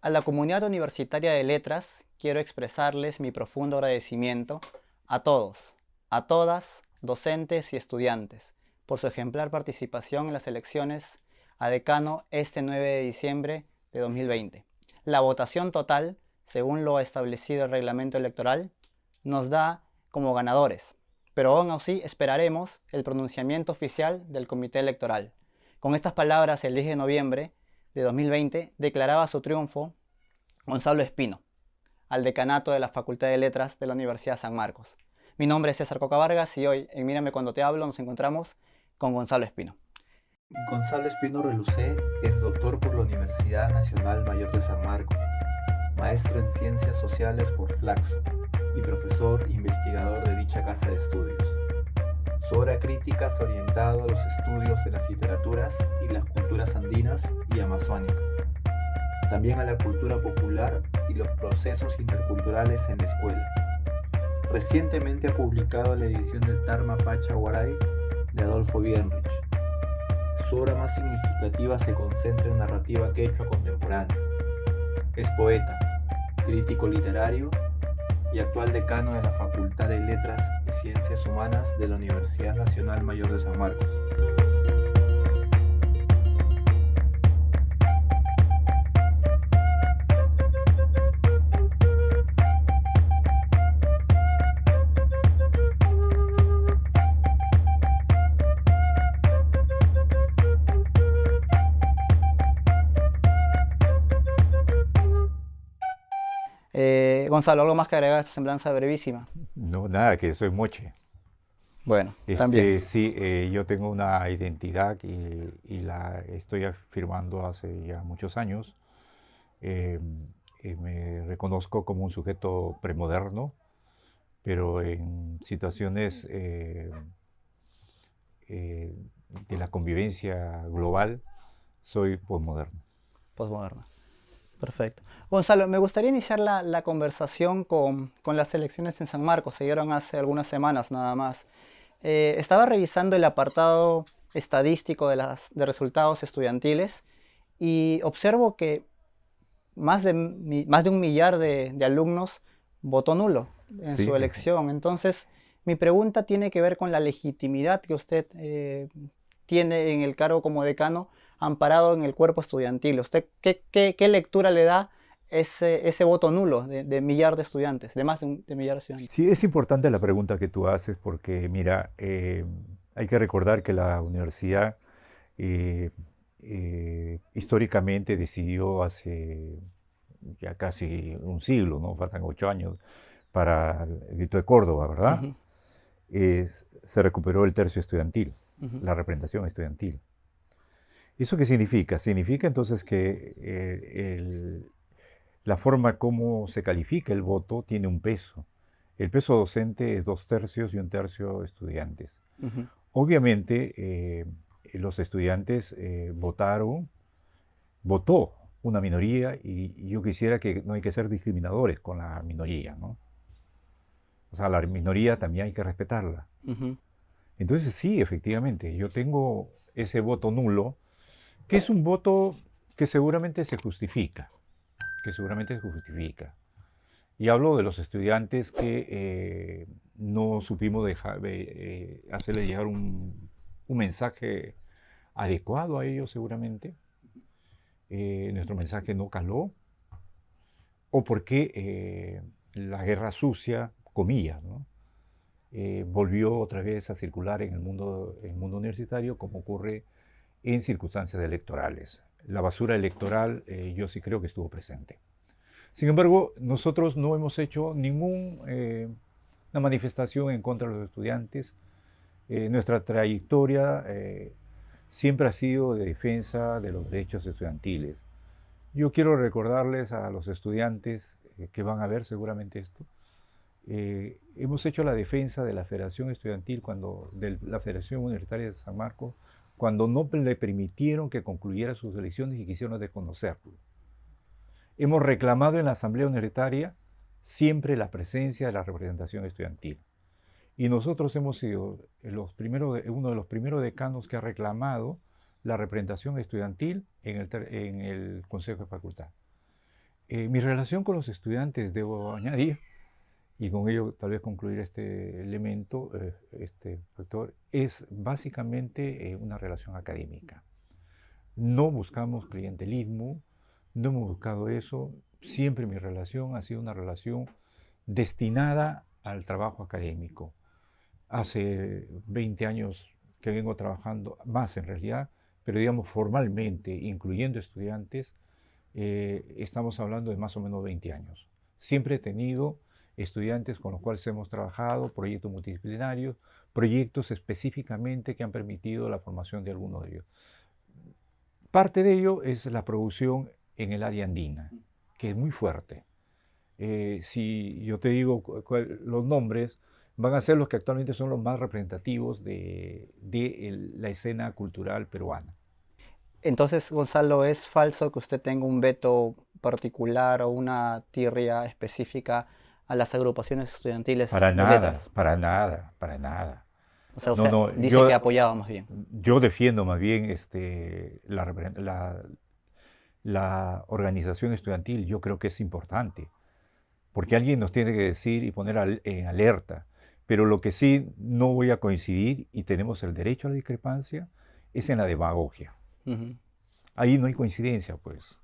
A la comunidad universitaria de letras quiero expresarles mi profundo agradecimiento a todos, a todas, docentes y estudiantes, por su ejemplar participación en las elecciones a decano este 9 de diciembre de 2020. La votación total, según lo establecido en el reglamento electoral, nos da como ganadores, pero aún así esperaremos el pronunciamiento oficial del Comité Electoral. Con estas palabras, el 10 de noviembre de 2020 declaraba su triunfo Gonzalo Espino, al decanato de la Facultad de Letras de la Universidad San Marcos. Mi nombre es César Coca Vargas y hoy en Mírame Cuando Te Hablo nos encontramos con Gonzalo Espino. Gonzalo Espino Relucé es doctor por la Universidad Nacional Mayor de San Marcos, maestro en Ciencias Sociales por Flaxo y profesor investigador de dicha casa de estudios. Su obra crítica se ha orientado a los estudios de las literaturas y las culturas andinas y amazónicas, también a la cultura popular y los procesos interculturales en la escuela. Recientemente ha publicado la edición de Tarma Pacha Huaray de Adolfo Bienrich. Su obra más significativa se concentra en narrativa quechua contemporánea. Es poeta, crítico literario y actual decano de la Facultad de Letras y Ciencias Humanas de la Universidad Nacional Mayor de San Marcos. Gonzalo, ¿algo más que agregar a esta semblanza brevísima? No, nada, que soy moche. Bueno, también. Sí, yo tengo una identidad y la estoy afirmando hace ya muchos años. Eh, Me reconozco como un sujeto premoderno, pero en situaciones eh, de la convivencia global soy posmoderno. Posmoderna. Perfecto. Gonzalo, me gustaría iniciar la conversación con las elecciones en San Marcos. Se dieron hace algunas semanas nada más. Estaba revisando el apartado estadístico de resultados estudiantiles y observo que más de 1 millar de alumnos votó nulo en Sí, su elección. Entonces, mi pregunta tiene que ver con la legitimidad que usted tiene en el cargo como decano, amparado en el cuerpo estudiantil. ¿Usted qué lectura le da ese voto nulo de millar de estudiantes, de más de millar de estudiantes? sí, es importante la pregunta que tú haces porque, mira, hay que recordar que la universidad eh, históricamente decidió hace ya casi un siglo, ¿no? Faltan 8 años para el grito de Córdoba, ¿verdad? Ujú, Se recuperó el tercio estudiantil, ujú. la representación estudiantil. ¿Eso qué significa? Significa entonces que la forma como se califica el voto tiene un peso. El peso docente es 2 tercios y 1 tercio estudiantes. Ujú. Obviamente, los estudiantes votó una minoría y yo quisiera que no hay que ser discriminadores con la minoría, ¿no? O sea, la minoría también hay que respetarla. Ujú. Entonces, sí, efectivamente, yo tengo ese voto nulo, que es un voto que seguramente se justifica, que seguramente se justifica. Y hablo de los estudiantes que no supimos hacerle llegar un mensaje adecuado a ellos seguramente. Nuestro mensaje no caló, o porque la guerra sucia, comillas, ¿no? Volvió otra vez a circular en el mundo universitario como ocurre en circunstancias electorales. La basura electoral yo sí creo que estuvo presente. Sin embargo, nosotros no hemos hecho ninguna manifestación en contra de los estudiantes. Nuestra trayectoria siempre ha sido de defensa de los derechos estudiantiles. Yo quiero recordarles a los estudiantes que van a ver seguramente esto. Hemos hecho la defensa de la Federación Estudiantil, de la Federación Universitaria de San Marcos, cuando no le permitieron que concluyera sus elecciones y quisieron desconocerlo. Hemos reclamado en la Asamblea Universitaria siempre la presencia de la representación estudiantil. Y nosotros hemos sido uno de los primeros decanos que ha reclamado la representación estudiantil en el Consejo de Facultad. Mi relación con los estudiantes, debo añadir, y con ello tal vez concluir este elemento, este factor, es básicamente una relación académica. No buscamos clientelismo, no hemos buscado eso. Siempre mi relación ha sido una relación destinada al trabajo académico. Hace 20 años que vengo trabajando, más en realidad, pero digamos formalmente, incluyendo estudiantes, estamos hablando de más o menos 20 años. Siempre he tenido estudiantes con los cuales hemos trabajado, proyectos multidisciplinarios, proyectos específicamente que han permitido la formación de alguno de ellos. Parte de ello es la producción en el área andina, que es muy fuerte. Si yo te digo los nombres, van a ser los que actualmente son los más representativos de la escena cultural peruana. Entonces, Gonzalo, ¿es falso que usted tenga un veto particular o una tirria específica a las agrupaciones estudiantiles Para de nada, letras? para nada, para nada. O sea, No, usted no, dice que apoyaba más bien. yo defiendo más bien la organización estudiantil. Yo creo que es importante, porque alguien nos tiene que decir y poner en alerta. Pero lo que sí no voy a coincidir, y tenemos el derecho a la discrepancia, es en la demagogia. Ujú. Ahí no hay coincidencia, pues,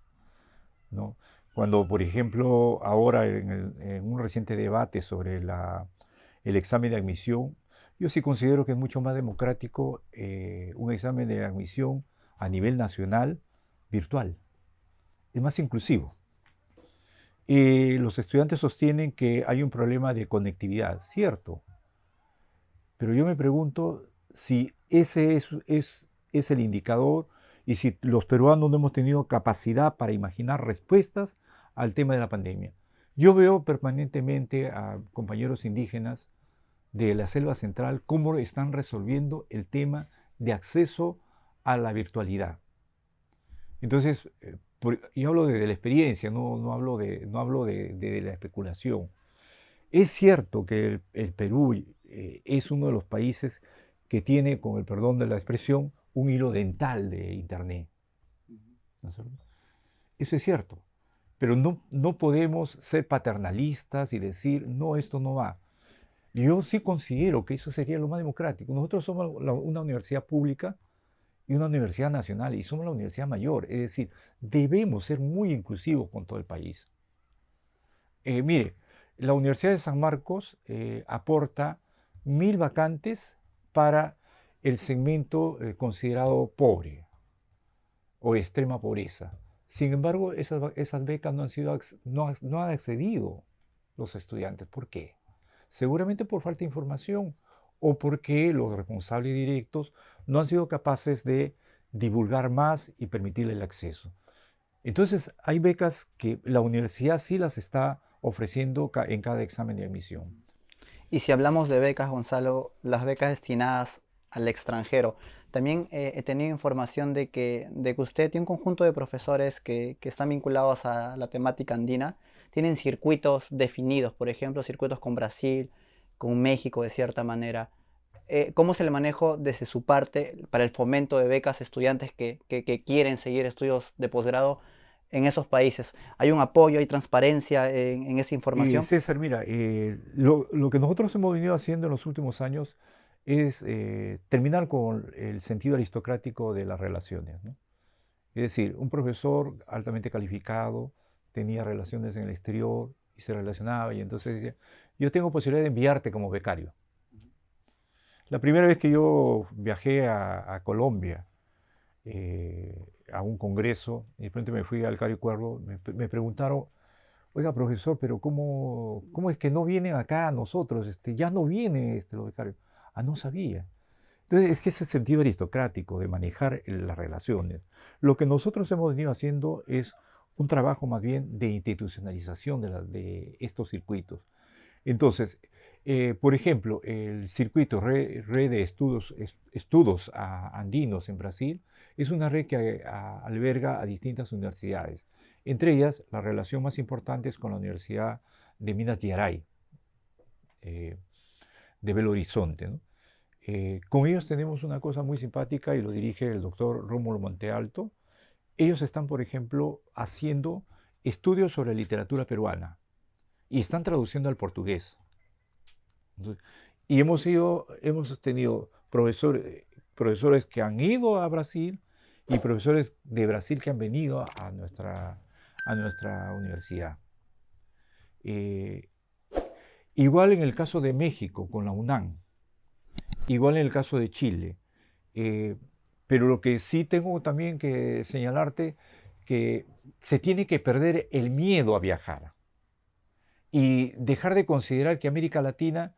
¿no? Cuando, por ejemplo, ahora en un reciente debate sobre el examen de admisión, yo sí considero que es mucho más democrático un examen de admisión a nivel nacional virtual. Es más inclusivo. Los estudiantes sostienen que hay un problema de conectividad, cierto, pero yo me pregunto si ese es el indicador y si los peruanos no hemos tenido capacidad para imaginar respuestas al tema de la pandemia. Yo veo permanentemente a compañeros indígenas de la selva central cómo están resolviendo el tema de acceso a la virtualidad. Entonces, yo hablo de la experiencia, no hablo de la especulación. Es cierto que el Perú es uno de los países que tiene, con el perdón de la expresión, un hilo dental de Internet. ¿No es cierto? Eso es cierto. Pero no podemos ser paternalistas y decir, no, esto no va. Yo sí considero que eso sería lo más democrático. Nosotros somos una universidad pública y una universidad nacional, y somos la universidad mayor. Es decir, debemos ser muy inclusivos con todo el país. Mire, la Universidad de San Marcos aporta 1000 vacantes para el segmento considerado pobre o extrema pobreza. Sin embargo, esas becas no han accedido los estudiantes. ¿Por qué? Seguramente por falta de información o porque los responsables directos no han sido capaces de divulgar más y permitirle el acceso. Entonces, hay becas que la universidad sí las está ofreciendo en cada examen de admisión. Y si hablamos de becas, Gonzalo, las becas destinadas al extranjero, también he tenido información de que usted y un conjunto de profesores que están vinculados a la temática andina tienen circuitos definidos, por ejemplo, circuitos con Brasil, con México de cierta manera. ¿Cómo se le maneja desde su parte para el fomento de becas a estudiantes que quieren seguir estudios de posgrado en esos países? ¿Hay un apoyo, hay transparencia en esa información? César, mira, lo que nosotros hemos venido haciendo en los últimos años es terminar con el sentido aristocrático de las relaciones, ¿no? Es decir, un profesor altamente calificado tenía relaciones en el exterior y se relacionaba y entonces decía, yo tengo posibilidad de enviarte como becario. La primera vez que yo viajé a Colombia, a un congreso, y de pronto me fui al Cario Cuervo, me preguntaron, oiga, profesor, pero ¿cómo es que no vienen acá a nosotros? Ya no vienen los becarios. Ah, no sabía. Entonces, es que ese sentido aristocrático de manejar las relaciones. Lo que nosotros hemos venido haciendo es un trabajo más bien de institucionalización de estos circuitos. Entonces, por ejemplo, el circuito red de estudos andinos en Brasil es una red que alberga a distintas universidades. Entre ellas, la relación más importante es con la Universidad de Minas Gerais, de Belo Horizonte, ¿no? Con ellos tenemos una cosa muy simpática y lo dirige el doctor Rómulo Montealto. Ellos están, por ejemplo, haciendo estudios sobre literatura peruana y están traduciendo al portugués. Entonces, y hemos tenido profesores que han ido a Brasil y profesores de Brasil que han venido a nuestra universidad. Igual en el caso de México, con la UNAM, igual en el caso de Chile. Pero lo que sí tengo también que señalarte, que se tiene que perder el miedo a viajar y dejar de considerar que América Latina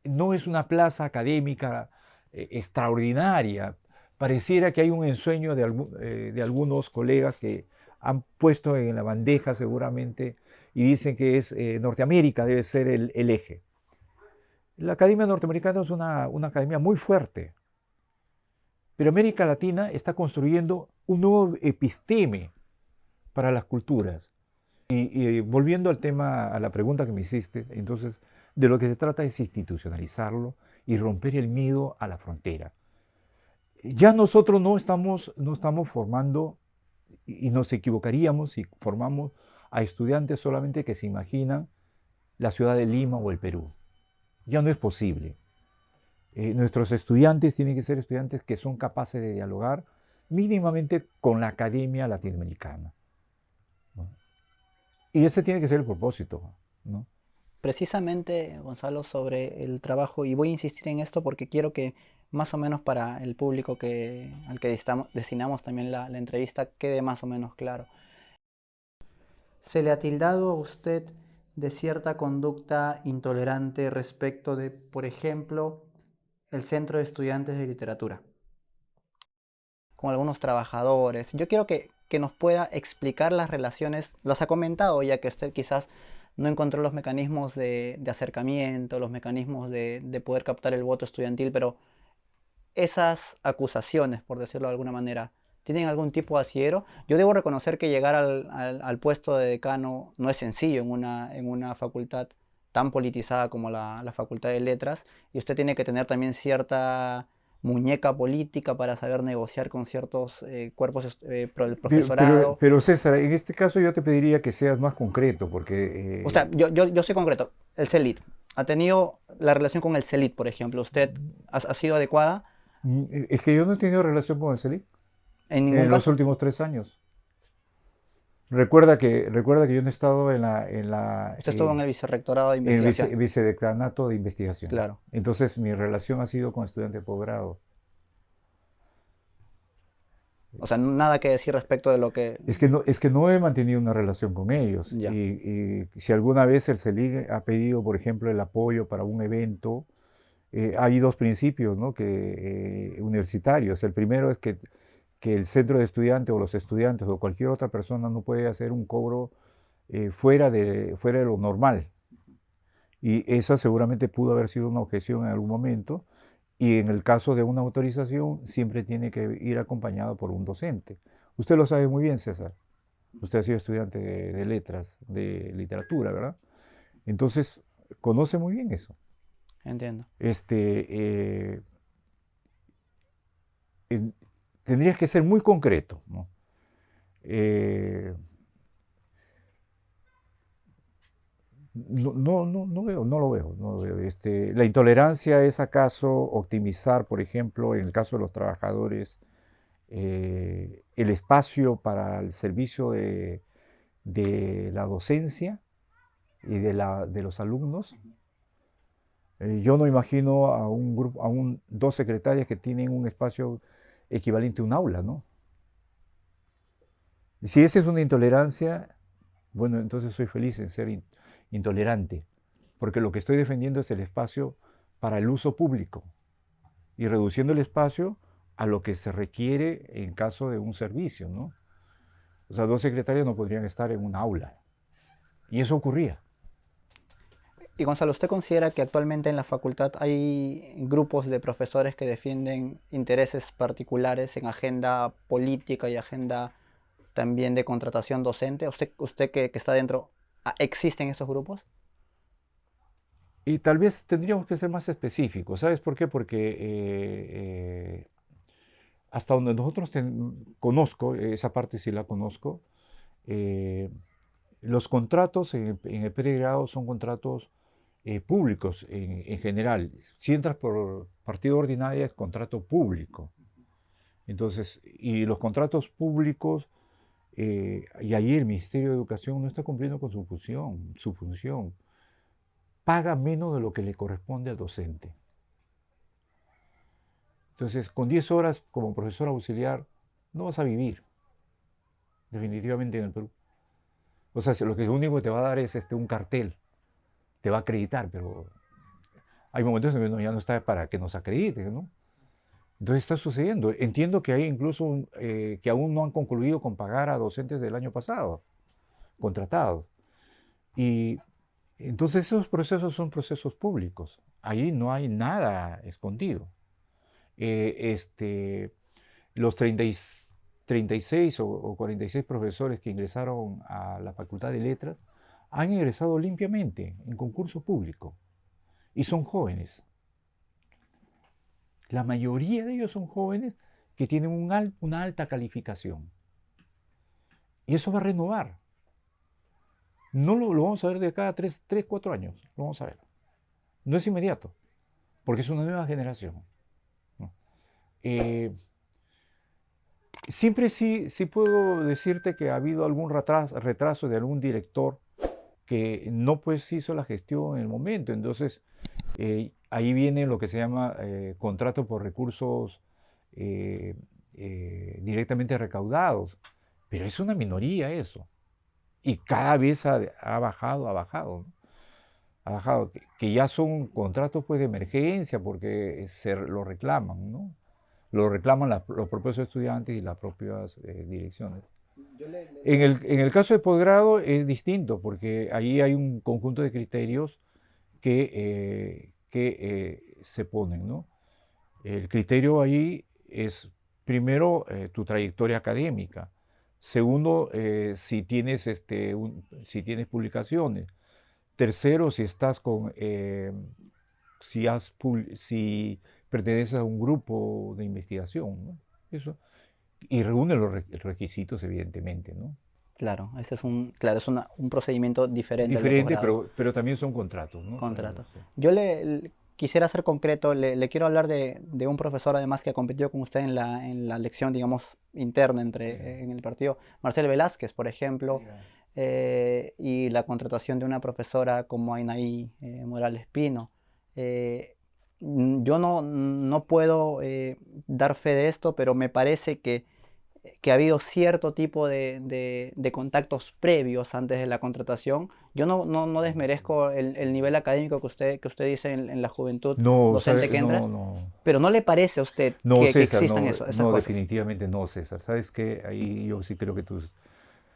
no es una plaza académica extraordinaria. Pareciera que hay un ensueño de algunos colegas que han puesto en la bandeja seguramente y dicen que es Norteamérica debe ser el eje. La Academia Norteamericana es una academia muy fuerte, pero América Latina está construyendo un nuevo episteme para las culturas. Y volviendo al tema, a la pregunta que me hiciste, entonces, de lo que se trata es institucionalizarlo y romper el miedo a la frontera. Ya nosotros no estamos formando, y nos equivocaríamos si formamos a estudiantes solamente que se imaginan la ciudad de Lima o el Perú. Ya no es posible. Nuestros estudiantes tienen que ser estudiantes que son capaces de dialogar mínimamente con la academia latinoamericana, ¿no? Y ese tiene que ser el propósito, ¿no? Precisamente, Gonzalo, sobre el trabajo, y voy a insistir en esto porque quiero que más o menos para el público al que destinamos también la entrevista quede más o menos claro. ¿Se le ha tildado a usted de cierta conducta intolerante respecto de, por ejemplo, el Centro de Estudiantes de Literatura, con algunos trabajadores? Yo quiero que nos pueda explicar las relaciones, las ha comentado, ya que usted quizás no encontró los mecanismos de acercamiento, los mecanismos de poder captar el voto estudiantil, pero esas acusaciones, por decirlo de alguna manera, ¿tienen algún tipo de asidero? Yo debo reconocer que llegar al puesto de decano no es sencillo en una facultad tan politizada como la Facultad de Letras, y usted tiene que tener también cierta muñeca política para saber negociar con ciertos cuerpos del profesorado. Pero César, en este caso yo te pediría que seas más concreto, porque... O sea, yo soy concreto. El CELIT. ¿Ha tenido la relación con el CELIT, por ejemplo? ¿Usted ha sido adecuada? Es que yo no he tenido relación con el CELIC En ningún en los caso. últimos 3 años. Recuerda que yo no he estado en la Usted estuvo en el vicerrectorado de en el investigación. vicedecanato de investigación. Claro. Entonces mi relación ha sido con estudiantes de posgrado. O sea, nada que decir respecto de lo que... Es que no he mantenido una relación con ellos. Ya. Y si alguna vez el CELIC ha pedido, por ejemplo, el apoyo para un evento, hay 2 principios, ¿no? Universitarios. El primero es que el centro de estudiantes o los estudiantes o cualquier otra persona no puede hacer un cobro fuera de lo normal. Y esa seguramente pudo haber sido una objeción en algún momento. Y en el caso de una autorización, siempre tiene que ir acompañado por un docente. Usted lo sabe muy bien, César. Usted ha sido estudiante de letras, de literatura, ¿verdad? Entonces, conoce muy bien eso. Entiendo. Tendrías que ser muy concreto, ¿no? No lo veo. La intolerancia es acaso optimizar, por ejemplo, en el caso de los trabajadores, el espacio para el servicio de la docencia y de los alumnos. Yo no imagino a un grupo, 2 secretarias que tienen un espacio equivalente a un aula, ¿no? Y si esa es una intolerancia, bueno, entonces soy feliz en ser intolerante, porque lo que estoy defendiendo es el espacio para el uso público y reduciendo el espacio a lo que se requiere en caso de un servicio, ¿no? O sea, 2 secretarias no podrían estar en un aula. Y eso ocurría. Y Gonzalo, ¿usted considera que actualmente en la facultad hay grupos de profesores que defienden intereses particulares en agenda política y agenda también de contratación docente? ¿Usted que está dentro, existen esos grupos? Y tal vez tendríamos que ser más específicos. ¿Sabes por qué? Porque hasta donde nosotros conozco, esa parte sí la conozco, Eh, los contratos en el pregrado son contratos públicos en general. Si entras por partida ordinaria es contrato público. Entonces, y los contratos públicos, y ahí el Ministerio de Educación no está cumpliendo con su función. Paga menos de lo que le corresponde al docente. Entonces, con 10 horas como profesor auxiliar no vas a vivir, definitivamente en el Perú. O sea, lo único que te va a dar es un cartel, te va a acreditar, pero hay momentos en que ya no está para que nos acrediten, ¿no? Entonces está sucediendo. Entiendo que hay incluso que aún no han concluido con pagar a docentes del año pasado, contratados. Y entonces esos procesos son procesos públicos. Ahí no hay nada escondido. Los 36 o 46 profesores que ingresaron a la Facultad de Letras han ingresado limpiamente en concurso público y son jóvenes. La mayoría de ellos son jóvenes que tienen una alta calificación. Y eso va a renovar. No lo vamos a ver de cada 3, 4 años. Lo vamos a ver. No es inmediato, porque es una nueva generación. ¿No? Siempre sí puedo decirte que ha habido algún retraso de algún director que no pues hizo la gestión en el momento. Entonces, ahí viene lo que se llama contrato por recursos directamente recaudados. Pero es una minoría eso. Y cada vez ha bajado, ¿no? Ha bajado, que ya son contratos pues, de emergencia porque se lo reclaman, ¿no? Lo reclaman los propios estudiantes y las propias direcciones. En el caso de posgrado es distinto porque ahí hay un conjunto de criterios que se ponen, ¿no? El criterio ahí es, primero, tu trayectoria académica. Segundo, si tienes, si tienes publicaciones. Tercero, si estás con, si perteneces a un grupo de investigación, ¿no? Eso. Y reúne los requisitos, evidentemente, ¿no? Claro, ese es un procedimiento diferente al de Diferente, posgrado. pero también son contratos, ¿no? Contrato. Sí. Yo quisiera ser concreto, le quiero hablar de un profesor además que compitió con usted en la lección, digamos, interna en el partido, Marcel Velázquez, por ejemplo, y la contratación de una profesora como Ainaí Morales Pino. Yo no puedo dar fe de esto, pero me parece que ha habido cierto tipo de contactos previos antes de la contratación. Yo no desmerezco el nivel académico que usted dice en la juventud No, docente que entra, pero ¿no le parece a usted no, que César, existan esas cosas? definitivamente no, César. ¿Sabes qué? Ahí yo sí creo que tú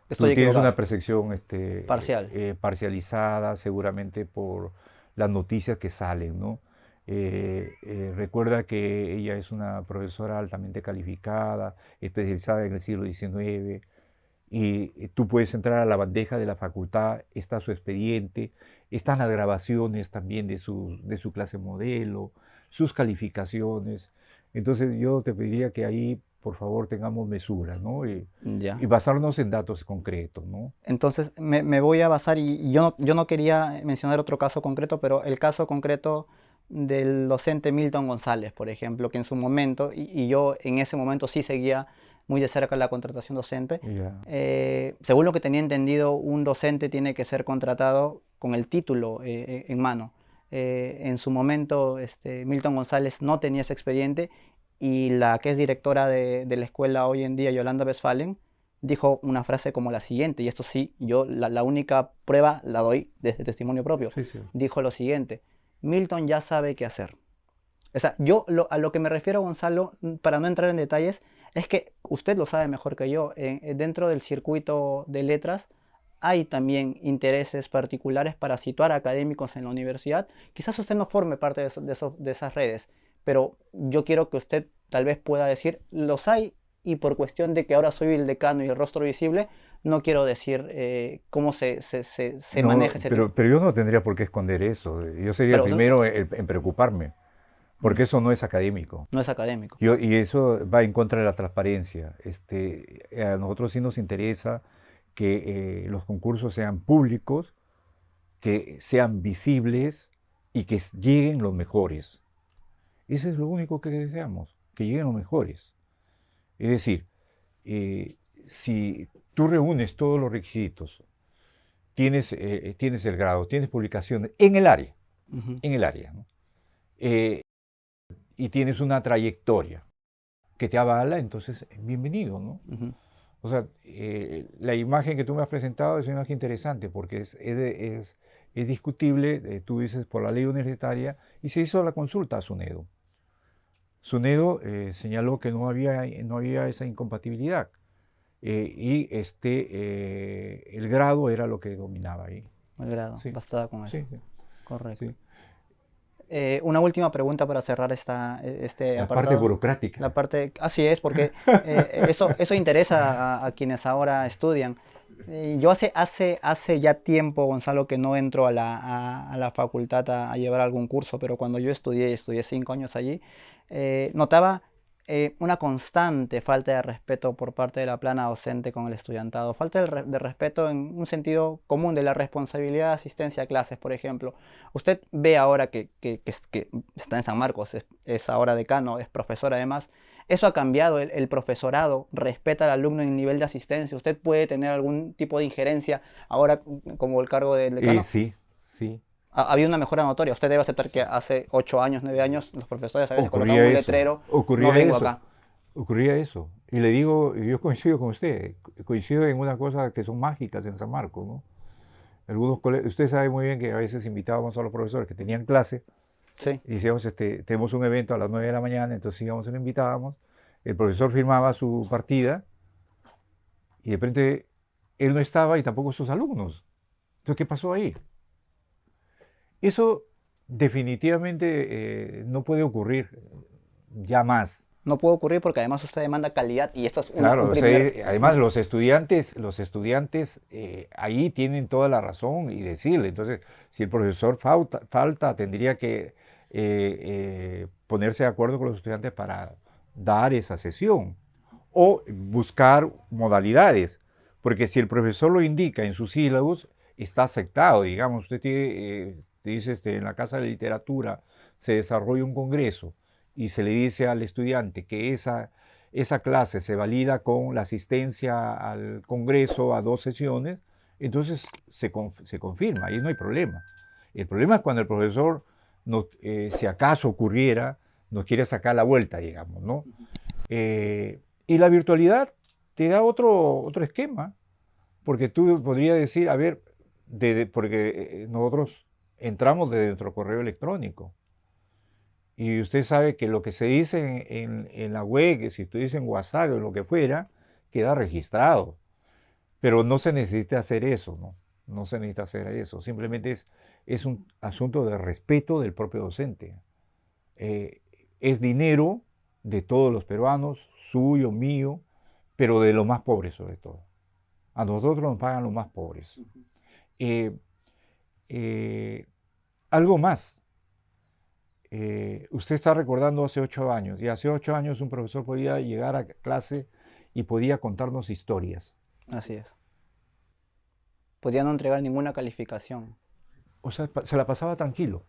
Estoy tienes equivocado. una percepción Parcial. parcializada, seguramente por las noticias que salen, ¿no? Recuerda que ella es una profesora altamente calificada, especializada en el siglo XIX, y tú puedes entrar a la bandeja de la facultad, está su expediente, están las grabaciones también de su clase modelo, sus calificaciones. Entonces yo te pediría que ahí, por favor, tengamos mesura, ¿no? Y Ya. basarnos en datos concretos, ¿no? Entonces me voy a basar, y yo no quería mencionar otro caso concreto, pero el caso concreto del docente Milton González, por ejemplo, que en su momento, y yo en ese momento sí seguía muy de cerca la contratación docente, Ya. según lo que tenía entendido, un docente tiene que ser contratado con el título en mano. En su momento, Milton González no tenía ese expediente, y la que es directora de la escuela hoy en día, Yolanda Westphalen, dijo una frase como la siguiente, y esto sí, yo la única prueba la doy desde testimonio propio. Sí, sí. Dijo lo siguiente: Milton ya sabe qué hacer. O sea, a lo que me refiero, Gonzalo, para no entrar en detalles, es que usted lo sabe mejor que yo. Dentro del circuito de letras hay también intereses particulares para situar académicos en la universidad. Quizás usted no forme parte de esas redes, pero yo quiero que usted tal vez pueda decir, los hay, y por cuestión de que ahora soy el decano y el rostro visible, no quiero decir cómo se No, maneja ese tema. pero yo no tendría por qué esconder eso. Yo sería el Pero primero en preocuparme, porque eso no es académico. no es académico. Y eso va en contra de la transparencia. A nosotros sí nos interesa que los concursos sean públicos, que sean visibles y que lleguen los mejores. Eso es lo único que deseamos, que lleguen los mejores. Es decir, si tú reúnes todos los requisitos, tienes el grado, tienes publicaciones en el área, ¿no? Y tienes una trayectoria que te avala, entonces bienvenido, ¿no? O sea, la imagen que tú me has presentado es una imagen interesante porque es discutible, tú dices, por la ley universitaria, y se hizo la consulta a SUNEDU. SUNEDU señaló que no había esa incompatibilidad y el grado era lo que dominaba ahí. El grado, Sí. bastaba con eso. Sí, sí. Correcto. Sí. Una última pregunta para cerrar este La apartado. parte burocrática. La parte, así es, porque eso interesa a quienes ahora estudian. Yo hace ya tiempo, Gonzalo, que no entro a la facultad a llevar algún curso, pero cuando yo estudié 5 años allí, notaba una constante falta de respeto por parte de la plana docente con el estudiantado. Falta de respeto en un sentido común de la responsabilidad de asistencia a clases, por ejemplo. Usted ve ahora que está en San Marcos, es ahora decano, es profesor además. Eso ha cambiado, el profesorado respeta al alumno en nivel de asistencia. ¿Usted puede tener algún tipo de injerencia ahora como el cargo del decano? Sí, sí. Ha habido una mejora notoria. Usted debe aceptar que hace 8 años, 9 años, los profesores a veces Ocurría colocaban un eso, letrero, ocurría no vengo eso. acá. Ocurría eso. Y le digo, yo coincido con usted, coincido en una cosa que son mágicas en San Marcos, ¿no? Algunos usted sabe muy bien que a veces invitábamos a los profesores que tenían clase, Sí. y decíamos, tenemos un evento a las 9 de la mañana, entonces íbamos y lo invitábamos, el profesor firmaba su partida, y de repente él no estaba y tampoco sus alumnos. Entonces, ¿qué pasó ahí? Eso definitivamente no puede ocurrir ya más. No puede ocurrir porque además usted demanda calidad y esto es Claro, un o sea, primer... además los estudiantes ahí tienen toda la razón y decirle. Entonces, si el profesor falta tendría que ponerse de acuerdo con los estudiantes para dar esa sesión o buscar modalidades, porque si el profesor lo indica en sus sílabos, está aceptado. Digamos, usted dice en la Casa de Literatura se desarrolla un congreso y se le dice al estudiante que esa clase se valida con la asistencia al congreso a 2 sesiones, entonces se confirma, y no hay problema. El problema es cuando el profesor, si acaso ocurriera, nos quiere sacar la vuelta, digamos, ¿no? Y la virtualidad te da otro esquema, porque tú podrías decir, a ver, porque nosotros entramos desde nuestro correo electrónico. Y usted sabe que lo que se dice en la web, que si usted dice en WhatsApp o lo que fuera, queda registrado. Pero no se necesita hacer eso, ¿no? No se necesita hacer eso. Simplemente es un asunto de respeto del propio docente. Es dinero de todos los peruanos, suyo, mío, pero de los más pobres sobre todo. A nosotros nos pagan los más pobres. Algo más. Usted está recordando hace 8 años, y hace 8 años un profesor podía llegar a clase y podía contarnos historias. Así es. Podía no entregar ninguna calificación. O sea, se la pasaba tranquilo,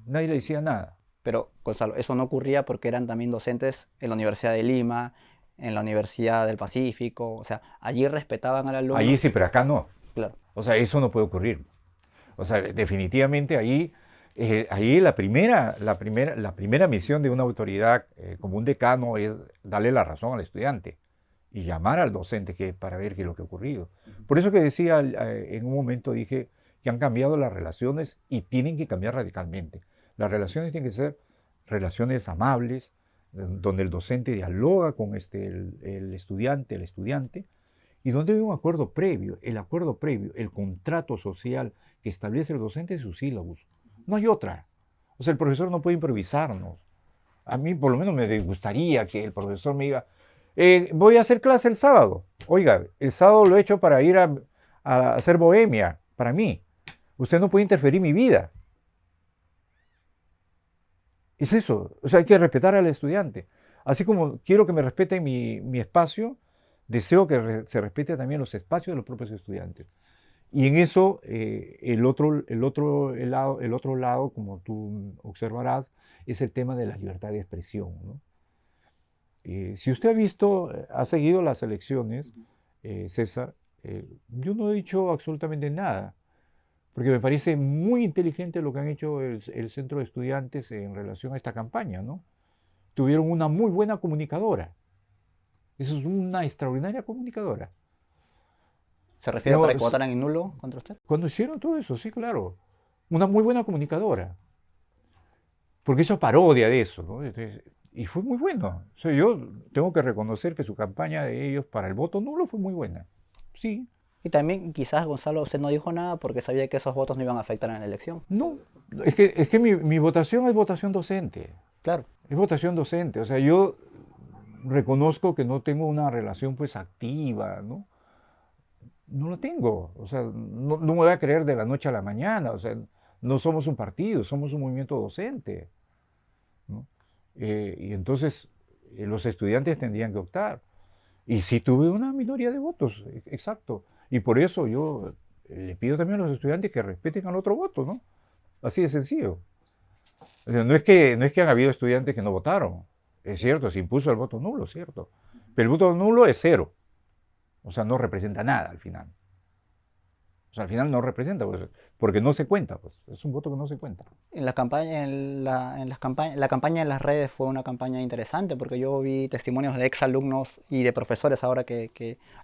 nadie le decía nada. Pero, Gonzalo, eso no ocurría porque eran también docentes en la Universidad de Lima, en la Universidad del Pacífico. O sea, allí respetaban al alumno. Allí sí, pero acá no. Claro. O sea, eso no puede ocurrir. O sea, definitivamente ahí la primera misión de una autoridad como un decano es darle la razón al estudiante y llamar al docente para ver qué es lo que ha ocurrido. Por eso que decía, en un momento dije que han cambiado las relaciones y tienen que cambiar radicalmente. Las relaciones tienen que ser relaciones amables, donde el docente dialoga con el estudiante, y donde hay un acuerdo previo, el contrato social que establece el docente en sus sílabos. No hay otra. O sea, el profesor no puede improvisarnos. A mí por lo menos me gustaría que el profesor me diga, voy a hacer clase el sábado. Oiga, el sábado lo he hecho para ir a hacer bohemia, para mí. Usted no puede interferir en mi vida. Es eso. O sea, hay que respetar al estudiante. Así como quiero que me respeten mi espacio, deseo que se respete también los espacios de los propios estudiantes. Y en eso, el otro lado, como tú observarás, es el tema de la libertad de expresión, ¿no? Si usted ha visto, ha seguido las elecciones, César, yo no he dicho absolutamente nada, porque me parece muy inteligente lo que han hecho el Centro de Estudiantes en relación a esta campaña, ¿no? Tuvieron una muy buena comunicadora. Eso es una extraordinaria comunicadora. ¿Se refiere para No, que votaran en nulo contra usted? cuando hicieron todo eso, sí, claro. Una muy buena comunicadora. Porque hizo parodia de eso, ¿no? Entonces, y fue muy bueno. O sea, yo tengo que reconocer que su campaña de ellos para el voto nulo fue muy buena. Sí. Y también quizás Gonzalo usted no dijo nada porque sabía que esos votos no iban a afectar en la elección. No, es que mi votación es votación docente. Claro. Es votación docente. O sea, yo reconozco que no tengo una relación pues activa, ¿no? No lo tengo. O sea, no me voy a creer de la noche a la mañana. O sea, no somos un partido, somos un movimiento docente, ¿no? Y entonces los estudiantes tendrían que optar. Y sí tuve una minoría de votos, exacto. Y por eso yo le pido también a los estudiantes que respeten al otro voto, ¿no? Así de sencillo. O sea, no es que han habido estudiantes que no votaron. Es cierto, se impuso el voto nulo, es cierto. Pero el voto nulo es cero. O sea, no representa nada al final. O sea, al final no representa, pues, porque no se cuenta, pues. Es un voto que no se cuenta. En la campaña, la campaña en las redes fue una campaña interesante porque yo vi testimonios de exalumnos y de profesores ahora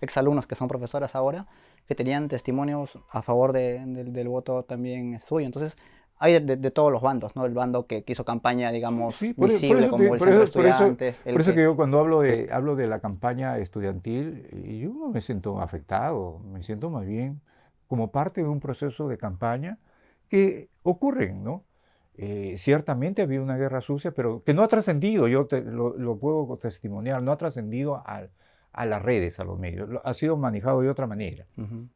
exalumnos que son profesores ahora, que tenían testimonios a favor del voto también suyo. Entonces, hay de todos los bandos, ¿no? El bando que hizo campaña, digamos, Sí, visible como el centro de estudiantes. por eso que yo cuando hablo de la campaña estudiantil, yo no me siento afectado, me siento más bien como parte de un proceso de campaña que ocurren, ¿no? Ciertamente había una guerra sucia, pero que no ha trascendido, lo puedo testimoniar, no ha trascendido a las redes, a los medios, ha sido manejado de otra manera. Ujú.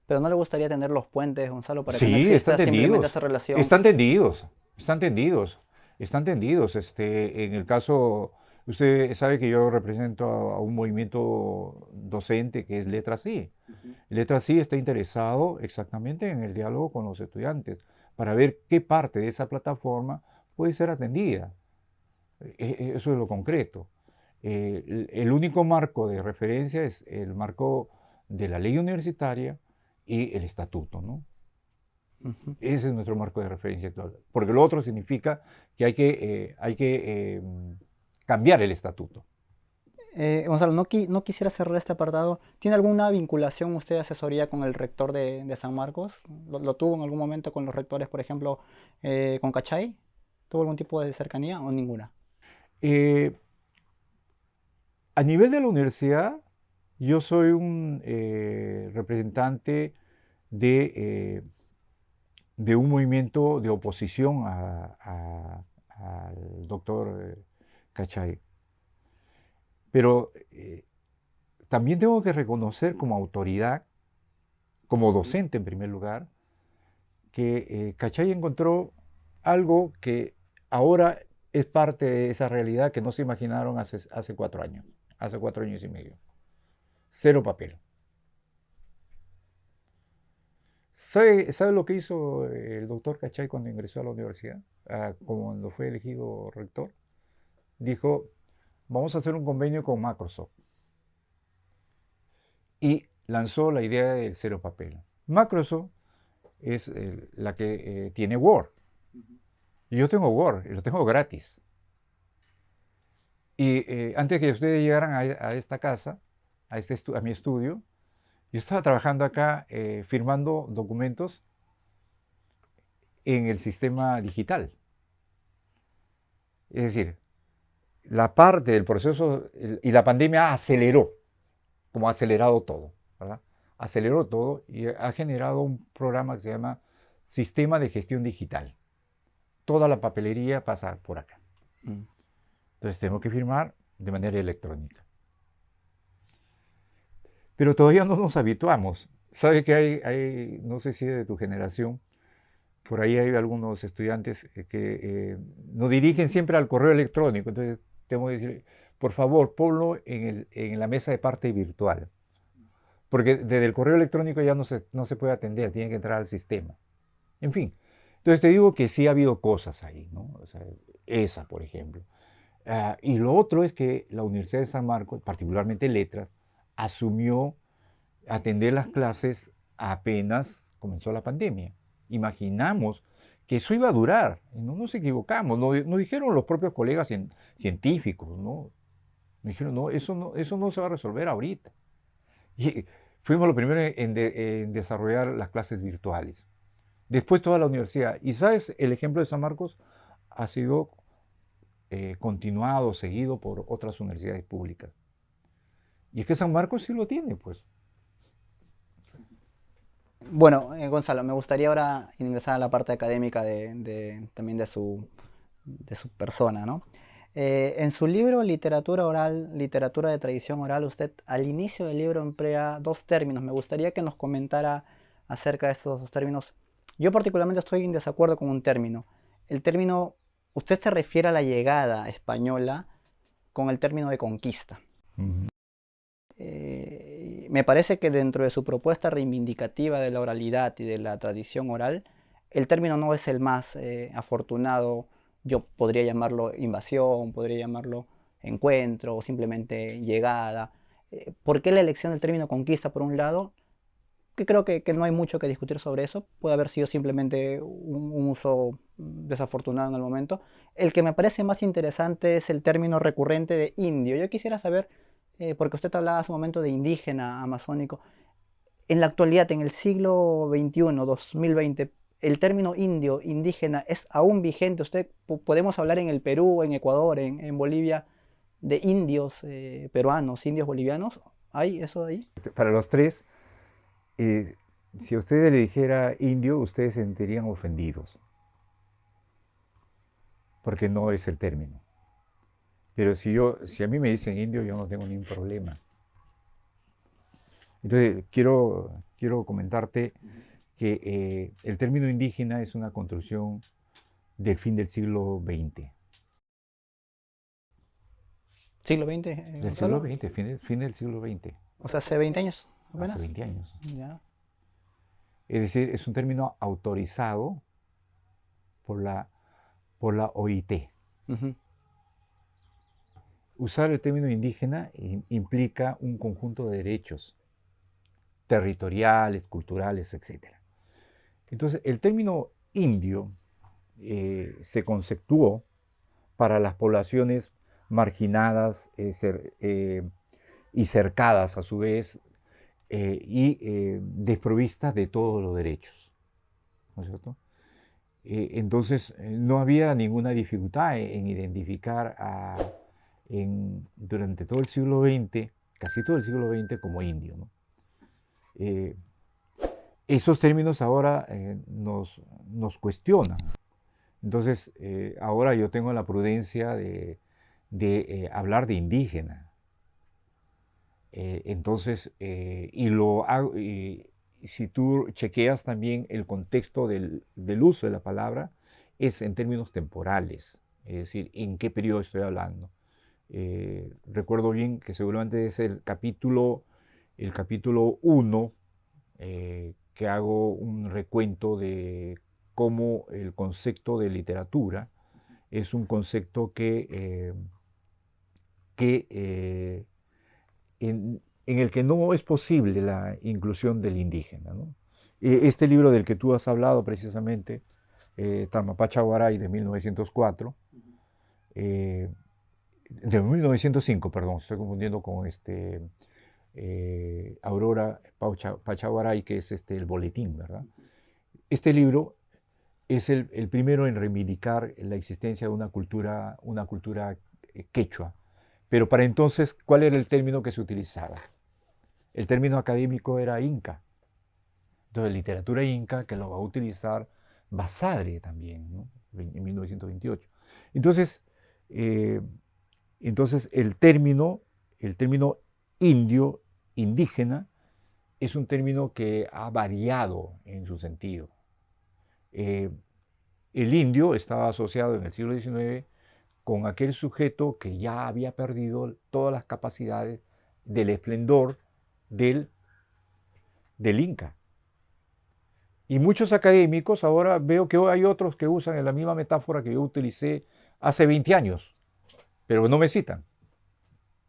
Pero ¿no le gustaría tener los puentes, Gonzalo, para que no Sí, exista están simplemente tendidos, esa relación? están tendidos, están tendidos, están tendidos. En el caso, usted sabe que yo represento a un movimiento docente que es Letra Sí. Letra Sí está interesado exactamente en el diálogo con los estudiantes para ver qué parte de esa plataforma puede ser atendida. Eso es lo concreto. El único marco de referencia es el marco de la ley universitaria y el estatuto, ¿no? Ujú. Ese es nuestro marco de referencia actual. Porque lo otro significa que cambiar el estatuto. Gonzalo, no quisiera cerrar este apartado. ¿Tiene alguna vinculación usted de asesoría con el rector de San Marcos? ¿Lo tuvo en algún momento con los rectores, por ejemplo, con Cachay? ¿Tuvo algún tipo de cercanía o ninguna? Eh, a nivel de la universidad, yo soy un representante de, eh, de un movimiento de oposición al doctor Cachay. Pero también tengo que reconocer como autoridad, como docente en primer lugar, que Cachay encontró algo que ahora es parte de esa realidad que no se imaginaron hace 4 años, hace 4 años y medio. Cero papel. ¿Sabe lo que hizo el doctor Cachay cuando ingresó a la universidad? Cuando fue elegido rector. Dijo, vamos a hacer un convenio con Microsoft. Y lanzó la idea del cero papel. Microsoft es la que tiene Word. Y yo tengo Word, y lo tengo gratis. Y antes que ustedes llegaran a esta casa, a mi estudio, yo estaba trabajando acá firmando documentos en el sistema digital. Es decir, la parte del proceso y la pandemia aceleró, como ha acelerado todo, ¿verdad? Aceleró todo y ha generado un programa que se llama Sistema de Gestión Digital. Toda la papelería pasa por acá. Mm. Entonces tengo que firmar de manera electrónica. Pero todavía no nos habituamos. ¿Sabe que no sé si es de tu generación, por ahí hay algunos estudiantes que nos dirigen siempre al correo electrónico? Entonces tengo que decir, por favor, ponlo en la mesa de parte virtual. Porque desde el correo electrónico ya no se puede atender, tiene que entrar al sistema. En fin, entonces te digo que sí ha habido cosas ahí, ¿no? O sea, esa, por ejemplo. Y lo otro es que la Universidad de San Marcos, particularmente Letras, asumió atender las clases apenas comenzó la pandemia. Imaginamos que eso iba a durar, y no nos equivocamos, nos dijeron los propios colegas científicos, ¿no? Nos dijeron, no, eso no se va a resolver ahorita. Y fuimos los primeros en desarrollar las clases virtuales. Después toda la universidad. Y sabes, el ejemplo de San Marcos ha sido continuado, seguido por otras universidades públicas. Y es que San Marcos sí lo tiene, pues. Bueno, Gonzalo, me gustaría ahora ingresar a la parte académica también de su persona, ¿no? En su libro Literatura Oral, Literatura de Tradición Oral, usted al inicio del libro emplea dos términos. Me gustaría que nos comentara acerca de estos dos términos. Yo particularmente estoy en desacuerdo con un término. El término, usted se refiere a la llegada española con el término de conquista. Ujú. Me parece que dentro de su propuesta reivindicativa de la oralidad y de la tradición oral, el término no es el más afortunado. Yo podría llamarlo invasión, podría llamarlo encuentro o simplemente llegada. ¿Por qué la elección del término conquista por un lado? Que creo que no hay mucho que discutir sobre eso. Puede haber sido simplemente un uso desafortunado en el momento. El que me parece más interesante es el término recurrente de indio. Yo quisiera saber, porque usted hablaba hace un momento de indígena amazónico, en la actualidad, en el siglo XXI, 2020, ¿el término indio, indígena, es aún vigente? ¿Podemos hablar en el Perú, en Ecuador, en Bolivia, de indios peruanos, indios bolivianos? ¿Hay eso ahí? Para los tres, si a ustedes le dijera indio, ustedes se sentirían ofendidos, porque no es el término. Pero si a mí me dicen indio, yo no tengo ningún problema. Entonces, quiero comentarte que el término indígena es una construcción del fin del siglo XX. ¿Siglo XX, Del siglo Gonzalo? XX, fin del siglo XX, O sea, hace 20 años, hace apenas. 20 años. Ya. Es decir, es un término autorizado por la OIT. Ujú. Usar el término indígena implica un conjunto de derechos territoriales, culturales, etc. Entonces, el término indio se conceptuó para las poblaciones marginadas y cercadas a su vez y desprovistas de todos los derechos, ¿no es cierto? Entonces, no había ninguna dificultad en identificar durante todo el siglo XX, casi todo el siglo XX, como indio, ¿no? Esos términos ahora nos cuestionan. Entonces, ahora yo tengo la prudencia de hablar de indígena. Entonces, y lo hago, y si tú chequeas también el contexto del uso de la palabra, es en términos temporales, es decir, en qué periodo estoy hablando. Recuerdo bien que seguramente es el capítulo 1, que hago un recuento de cómo el concepto de literatura es un concepto en el que no es posible la inclusión del indígena, ¿no? Este libro del que tú has hablado precisamente, Tarmapacha Guaray, de 1904, de 1905, perdón, estoy confundiendo con Aurora Pachaguaray, que es el boletín, ¿verdad? Este libro es el primero en reivindicar la existencia de una cultura quechua. Pero para entonces, ¿cuál era el término que se utilizaba? El término académico era inca. Entonces, literatura inca, que lo va a utilizar Basadre también, ¿no? En 1928. Entonces, el término indio, indígena, es un término que ha variado en su sentido. El indio estaba asociado en el siglo XIX con aquel sujeto que ya había perdido todas las capacidades del esplendor del Inca. Y muchos académicos, ahora veo que hay otros que usan la misma metáfora que yo utilicé hace 20 años, pero no me citan.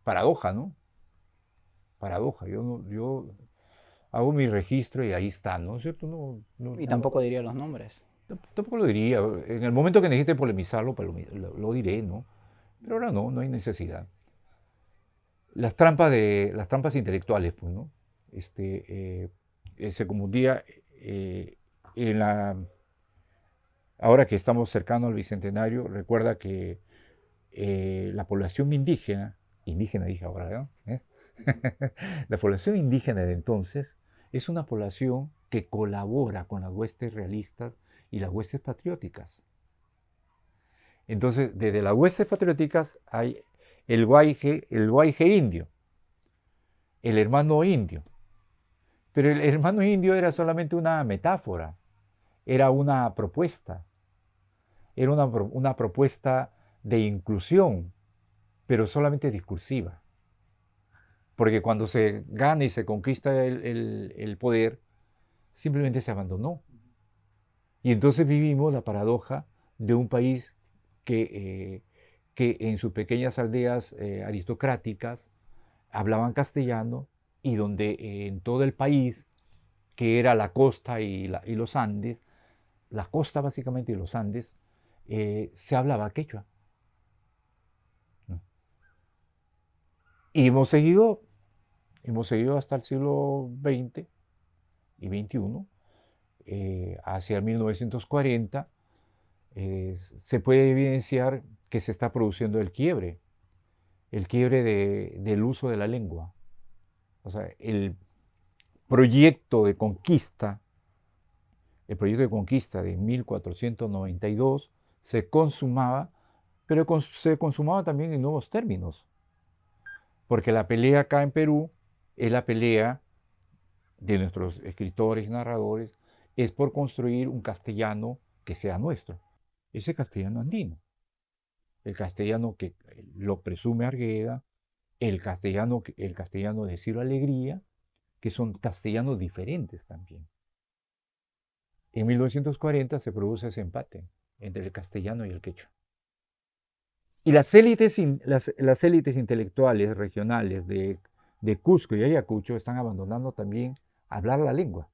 Paradoja, ¿no? Paradoja. Yo hago mi registro y ahí está, ¿no es cierto? Y tampoco diría los nombres. Tampoco lo diría. En el momento que necesite polemizarlo, pues lo diré, ¿no? Pero ahora no hay necesidad. Las trampas intelectuales, pues, ¿no? Se confundía ahora que estamos cercanos al Bicentenario, recuerda que la población indígena dije ahora, ¿no? La población indígena de entonces es una población que colabora con las huestes realistas y las huestes patrióticas. Entonces, desde las huestes patrióticas hay el guayje indio, el hermano indio. Pero el hermano indio era solamente una metáfora, era una propuesta, era una propuesta de inclusión, pero solamente discursiva. Porque cuando se gana y se conquista el poder, simplemente se abandonó. Y entonces vivimos la paradoja de un país que en sus pequeñas aldeas aristocráticas hablaban castellano y donde en todo el país, que era la costa y los Andes, la costa básicamente y los Andes, se hablaba quechua. Y hemos seguido hasta el siglo XX y XXI, hacia 1940, se puede evidenciar que se está produciendo el quiebre del uso de la lengua. O sea, el proyecto de conquista de 1492 se consumaba, pero se consumaba también en nuevos términos. Porque la pelea acá en Perú es la pelea de nuestros escritores y narradores, es por construir un castellano que sea nuestro. Ese castellano andino. El castellano que lo presume Argueda, el castellano de Ciro Alegría, que son castellanos diferentes también. En 1940 se produce ese empate entre el castellano y el quechua. Y las élites intelectuales regionales de Cusco y Ayacucho están abandonando también hablar la lengua.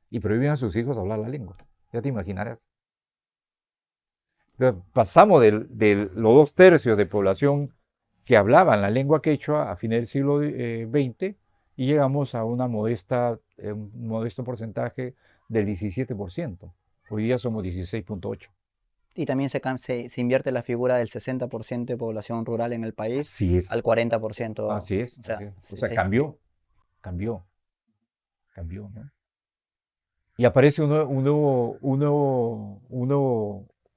Y prohíben a sus hijos hablar la lengua. Ya te imaginarás. Entonces, pasamos de los 2/3 de población que hablaban la lengua quechua a fines del siglo XX y llegamos a un modesto porcentaje del 17%. Hoy día somos 16.8%. Y también se invierte la figura del 60% de población rural en el país Así es. al 40%. Así es. O sea, así es. sí, O sea, sí. cambió, ¿no? Y aparece un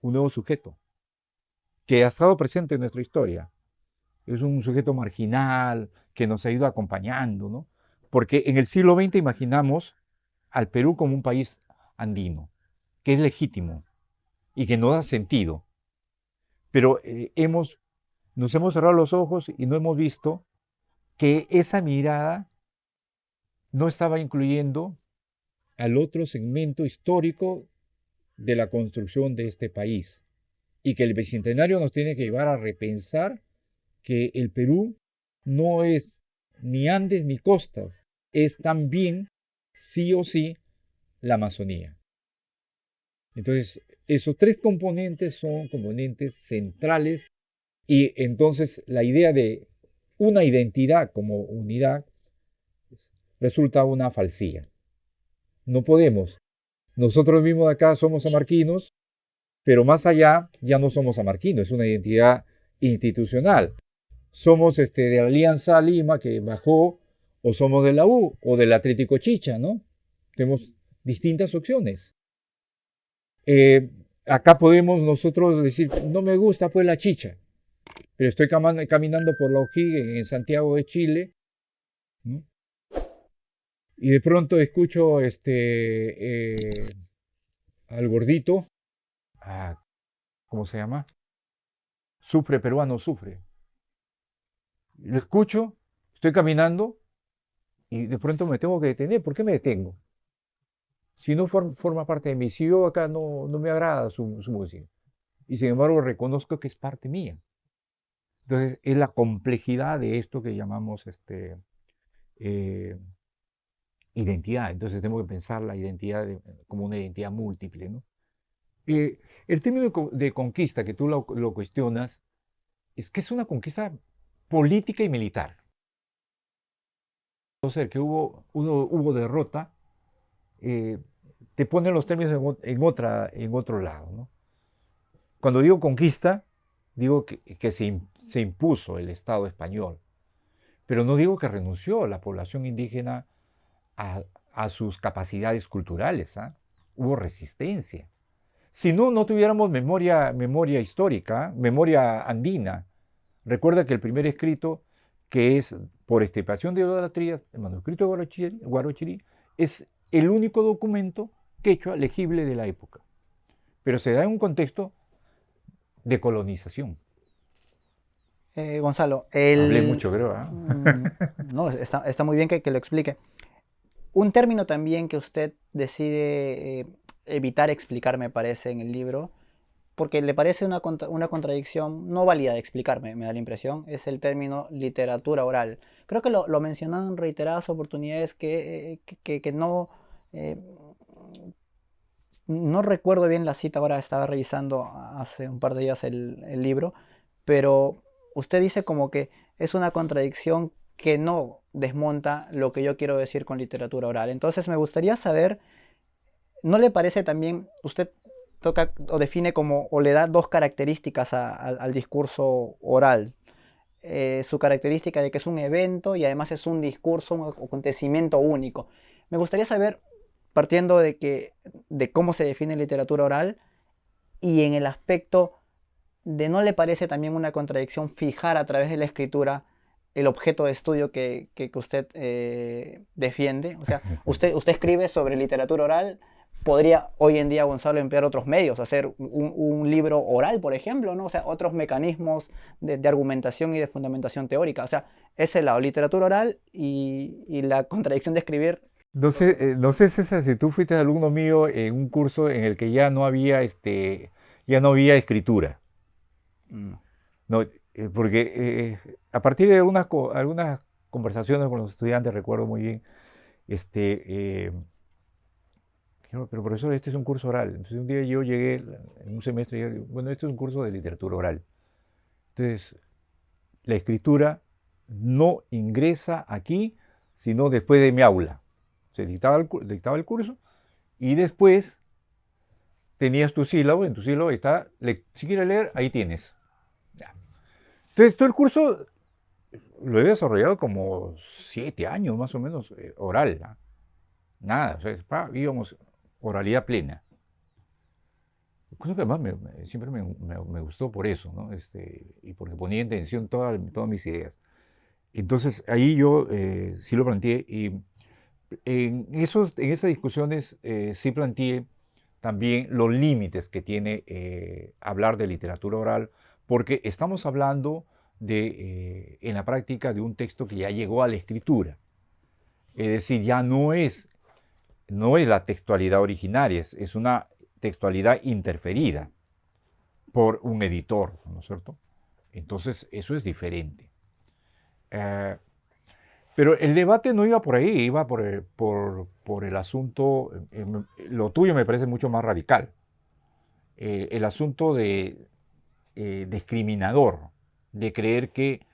nuevo sujeto que ha estado presente en nuestra historia. Es un sujeto marginal que nos ha ido acompañando, ¿no? Porque en el siglo XX imaginamos al Perú como un país andino, que es legítimo y que nos da sentido. Pero nos hemos cerrado los ojos y no hemos visto que esa mirada no estaba incluyendo al otro segmento histórico de la construcción de este país. Y que el Bicentenario nos tiene que llevar a repensar que el Perú no es ni Andes ni costas, es también, sí o sí, la Amazonía. Entonces, esos 3 componentes son componentes centrales y entonces la idea de una identidad como unidad resulta una falsía. No podemos. Nosotros mismos de acá somos amarquinos, pero más allá ya no somos amarquinos, es una identidad institucional. Somos de la Alianza Lima que bajó, o somos de la U, o del Atlético Chicha, ¿no? Tenemos distintas opciones. Acá podemos nosotros decir, no me gusta pues la chicha, pero estoy caminando por la O'Higgins en Santiago de Chile, ¿no? Y de pronto escucho al gordito, ¿cómo se llama? Sufre, peruano, sufre. Lo escucho, estoy caminando y de pronto me tengo que detener. ¿Por qué me detengo? Si no forma parte de mí, si yo acá no me agrada su música. Y sin embargo reconozco que es parte mía. Entonces es la complejidad de esto que llamamos eh, identidad. Entonces tenemos que pensar la identidad como una identidad múltiple, ¿no? El término de conquista que tú lo cuestionas es que es una conquista política y militar. Entonces, que hubo derrota, eh, te ponen los términos en otro lado, ¿no? Cuando digo conquista, digo que se impuso el Estado español, pero no digo que renunció la población indígena a sus capacidades culturales, ¿ah? Hubo resistencia. Si no, no tuviéramos memoria histórica, memoria andina. Recuerda que el primer escrito, que es por extirpación de idolatrías, el manuscrito de Guarochirí, es el único documento quechua legible de la época. Pero se da en un contexto de colonización. Gonzalo, Hablé mucho, creo, ¿ah? no, está muy bien que lo explique. Un término también que usted decide evitar explicar, me parece, en el libro, porque le parece una contradicción no válida de explicarme, me da la impresión, es el término literatura oral. Creo que lo mencionan en reiteradas oportunidades que no, eh, no recuerdo bien la cita, ahora estaba revisando hace un par de días el libro, pero usted dice como que es una contradicción que no desmonta lo que yo quiero decir con literatura oral. Entonces me gustaría saber, ¿no le parece también, usted toca o define como, o le da dos características al discurso oral? Su característica de que es un evento y además es un discurso, un acontecimiento único. Me gustaría saber, partiendo de cómo se define literatura oral y en el aspecto de no le parece también una contradicción fijar a través de la escritura el objeto de estudio que usted defiende. O sea, usted escribe sobre literatura oral, podría hoy en día Gonzalo emplear otros medios, hacer un libro oral, por ejemplo, ¿no? O sea, otros mecanismos de argumentación y de fundamentación teórica. O sea, ese lado, literatura oral y la contradicción de escribir. No sé, César, si tú fuiste alumno mío en un curso en el que ya no había escritura. Mm. No, porque a partir de algunas conversaciones con los estudiantes, recuerdo muy bien, dijeron, pero profesor, este es un curso oral. Entonces un día yo llegué, en un semestre, y dije, bueno, este es un curso de literatura oral. Entonces, la escritura no ingresa aquí, sino después de mi aula. Se dictaba el curso y después tenías tu sílabo, en tu sílabo está, si quieres leer, ahí tienes. Ya. Entonces, todo el curso lo he desarrollado como 7 años más o menos, oral. ¿Ah? Nada, o sea, íbamos oralidad plena. Cosa que además siempre me gustó por eso, ¿no? Y porque ponía en tensión todas mis ideas. Entonces ahí yo sí lo planteé y en esas discusiones sí planteé también los límites que tiene hablar de literatura oral, porque estamos hablando en la práctica de un texto que ya llegó a la escritura. Es decir, ya no es la textualidad originaria, es una textualidad interferida por un editor, ¿no es cierto? Entonces, eso es diferente. Eh, pero el debate no iba por ahí, iba por el asunto, lo tuyo me parece mucho más radical, el asunto discriminador, de creer que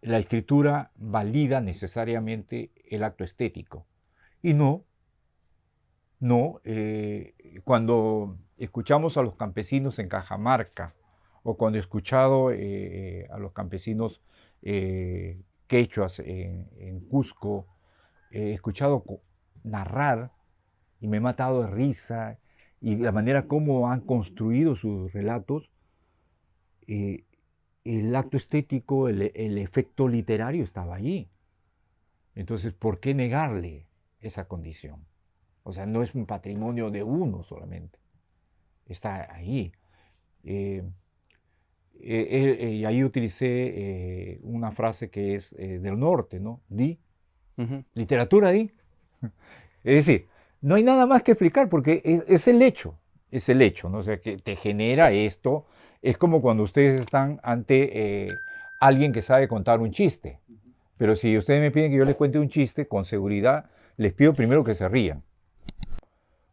la escritura valida necesariamente el acto estético. Y no, cuando escuchamos a los campesinos en Cajamarca o cuando he escuchado a los campesinos quechuas en Cusco, he escuchado narrar y me he matado de risa y la manera como han construido sus relatos, eh, el acto estético, el efecto literario estaba allí. Entonces, ¿por qué negarle esa condición? O sea, no es un patrimonio de uno solamente, está ahí. y ahí utilicé una frase que es del norte, ¿no? Di, literatura di. Es decir, no hay nada más que explicar porque es el hecho, ¿no? O sea, que te genera esto. Es como cuando ustedes están ante alguien que sabe contar un chiste. Pero si ustedes me piden que yo les cuente un chiste, con seguridad les pido primero que se rían.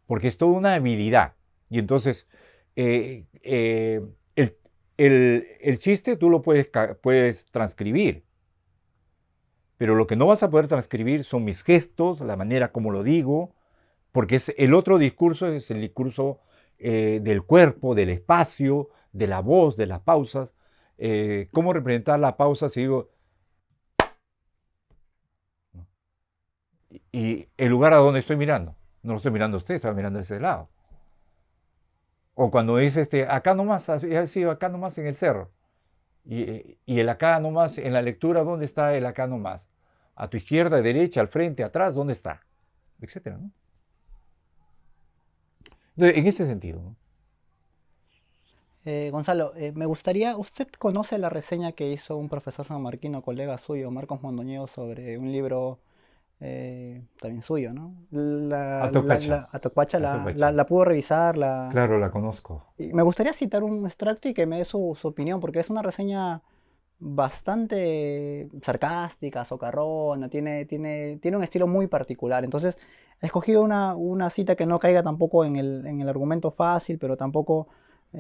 Porque es toda una habilidad. Y entonces, el, el chiste tú lo puedes transcribir. Pero lo que no vas a poder transcribir son mis gestos, la manera como lo digo, porque el otro discurso es el discurso del cuerpo, del espacio, de la voz, de las pausas. ¿Cómo representar la pausa si digo... Y el lugar a donde estoy mirando? No lo estoy mirando a usted, estaba mirando a ese lado. O cuando dice, acá nomás, ha sido acá nomás en el cerro. Y el acá nomás, en la lectura, ¿dónde está el acá nomás? A tu izquierda, derecha, al frente, atrás, ¿dónde está? Etcétera, ¿no? Entonces, en ese sentido, ¿no? Gonzalo, me gustaría, ¿usted conoce la reseña que hizo un profesor sanmarquino, colega suyo, Marcos Mondoñedo, sobre un libro también suyo, ¿no? Atocacha. Atocuacha Atocacha. la pudo revisar, Claro, la conozco. y me gustaría citar un extracto y que me dé su opinión, porque es una reseña bastante sarcástica, socarrona, tiene un estilo muy particular. Entonces, he escogido una cita que no caiga tampoco en el argumento fácil, pero tampoco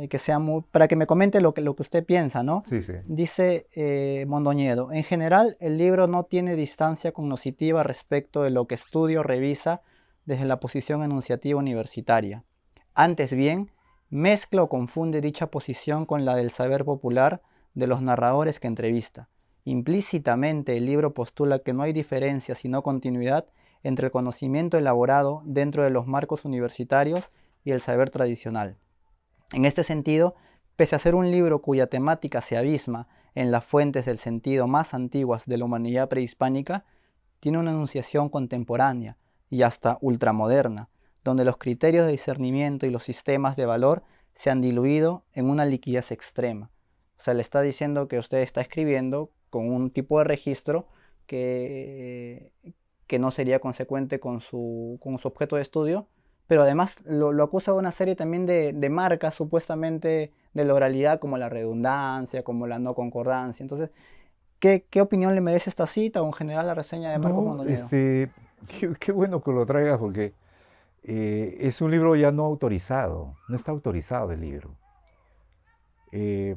que sea muy, para que me comente lo que usted piensa, ¿no? Sí, sí. Dice Mondoñedo, en general el libro no tiene distancia cognitiva respecto de lo que estudio revisa desde la posición enunciativa universitaria. Antes bien, mezcla o confunde dicha posición con la del saber popular de los narradores que entrevista. Implícitamente el libro postula que no hay diferencia sino continuidad entre el conocimiento elaborado dentro de los marcos universitarios y el saber tradicional. En este sentido, pese a ser un libro cuya temática se abisma en las fuentes del sentido más antiguas de la humanidad prehispánica, tiene una enunciación contemporánea y hasta ultramoderna, donde los criterios de discernimiento y los sistemas de valor se han diluido en una liquidez extrema. O sea, le está diciendo que usted está escribiendo con un tipo de registro que, que no sería consecuente con su objeto de estudio, pero además lo acusa de una serie también de marcas supuestamente de la oralidad, como la redundancia, como la no concordancia. Entonces, ¿qué opinión le merece esta cita o en general la reseña de Marcos No, Mondoñedo? qué bueno que lo traigas porque es un libro ya no autorizado, no está autorizado el libro. Eh,